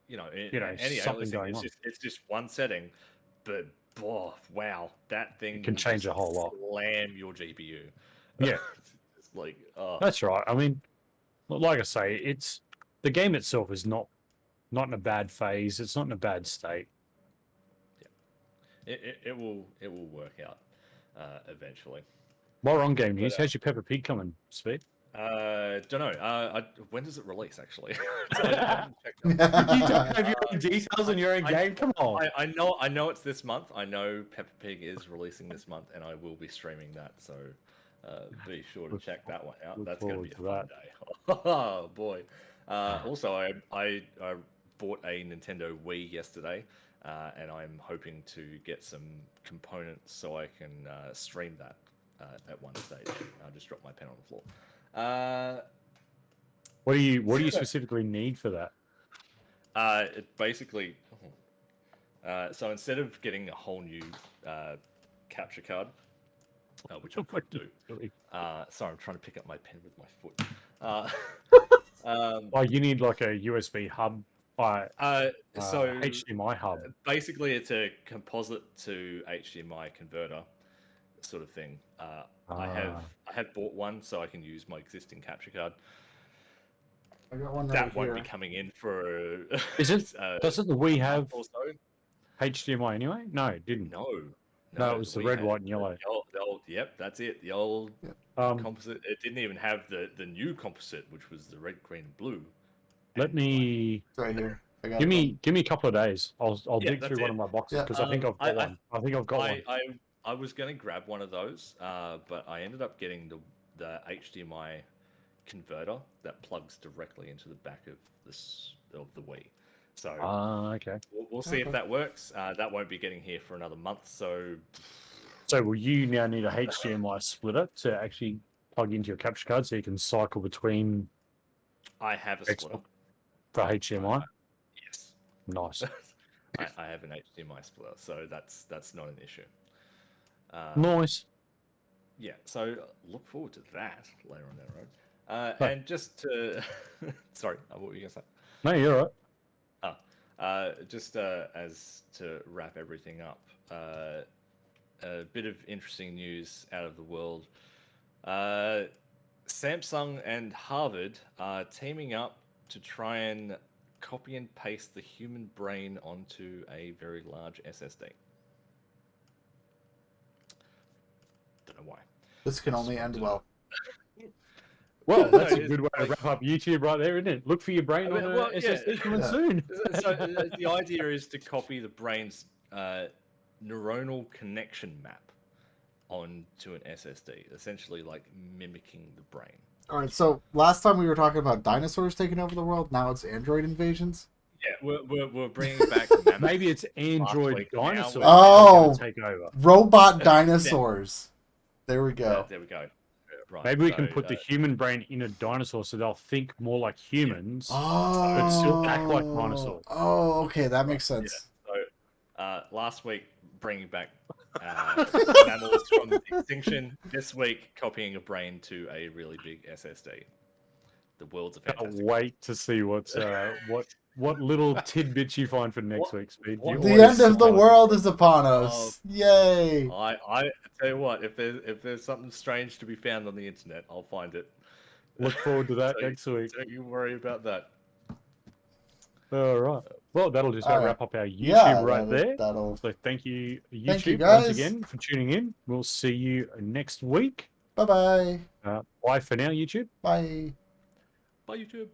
Anti-aliasing it's just one setting, but wow, that thing can change a whole lot. Slam your GPU. Yeah, it's like that's right. I mean, like I say, it's the game itself is not in a bad phase. It's not in a bad state. Yeah, it will work out eventually. While we're on game news, how's your Peppa Pig coming, Speed? Don't know. When does it release? Actually, you don't have your own details in your own game. Come on. I know it's this month. I know Peppa Pig is releasing this month, and I will be streaming that. So be sure to check that one out. That's going to be a fun day. Oh boy. Also, I bought a Nintendo Wii yesterday, and I'm hoping to get some components so I can stream that at one stage. I just dropped my pen on the floor. What do you specifically need for that? It basically, so instead of getting a whole new capture card, which I could do. Sorry, I'm trying to pick up my pen with my foot. You need like a USB hub. So HDMI hub. Basically, it's a composite to HDMI converter sort of thing. I have bought one, so I can use my existing capture card. I got one that won't be coming in for. Is it? Doesn't the Wii have HDMI anyway? No, it didn't. No, it was the red, white, and yellow. The old, yep, that's it. The old composite. It didn't even have the new composite, which was the red, green, and blue. Let me. It's right here. Give me a couple of days. I'll dig through one of my boxes because I think I've got one. I think I've got one. I was going to grab one of those, but I ended up getting the HDMI converter that plugs directly into the back of the Wii. So okay. We'll see if that works. That won't be getting here for another month. So will you now need a HDMI splitter to actually plug into your capture card so you can cycle between? I have a splitter for HDMI. Yes. Nice. I have an HDMI splitter, so that's not an issue. Nice. Yeah, so look forward to that later on down the road. And just to... Sorry, what were you going to say? No, you're right. Just as to wrap everything up, a bit of interesting news out of the world. Samsung and Harvard are teaming up to try and copy and paste the human brain onto a very large SSD. Don't know why. This can Just only wanted end to- well. Well, No, that's a it's good way to like- wrap up YouTube right there, isn't it? Look for your brain I mean, on well, a yeah. SSD coming Yeah. soon. So the idea is to copy the brain's neuronal connection map onto an SSD, essentially like mimicking the brain. All right, so last time we were talking about dinosaurs taking over the world. Now it's android invasions. Yeah, we're bringing back mammoths. Maybe it's Android week. Now dinosaurs we're- that are Oh. going to take over. Robot dinosaurs. There we go. There we go. Right. Maybe we can so, put the human brain in a dinosaur so they'll think more like humans. Oh, But still act like dinosaurs. Oh, okay, that makes sense. So last week bringing back mammals from extinction. This week copying a brain to a really big SSD. The world's a I'll fantastic. wait to see what little tidbits you find for next week, Speed. You The always end of the surprise me. world is upon us. Yay! I tell you what, if there's something strange to be found on the internet, I'll find it. Look forward to that So- next week. Don't you worry about that. All right. Well, that'll just All right. wrap up our YouTube Yeah, right there. That'll. So thank you, YouTube, Thank you, once guys. again for tuning in. We'll see you next week. Bye-bye. Bye for now, YouTube. Bye. Bye, YouTube.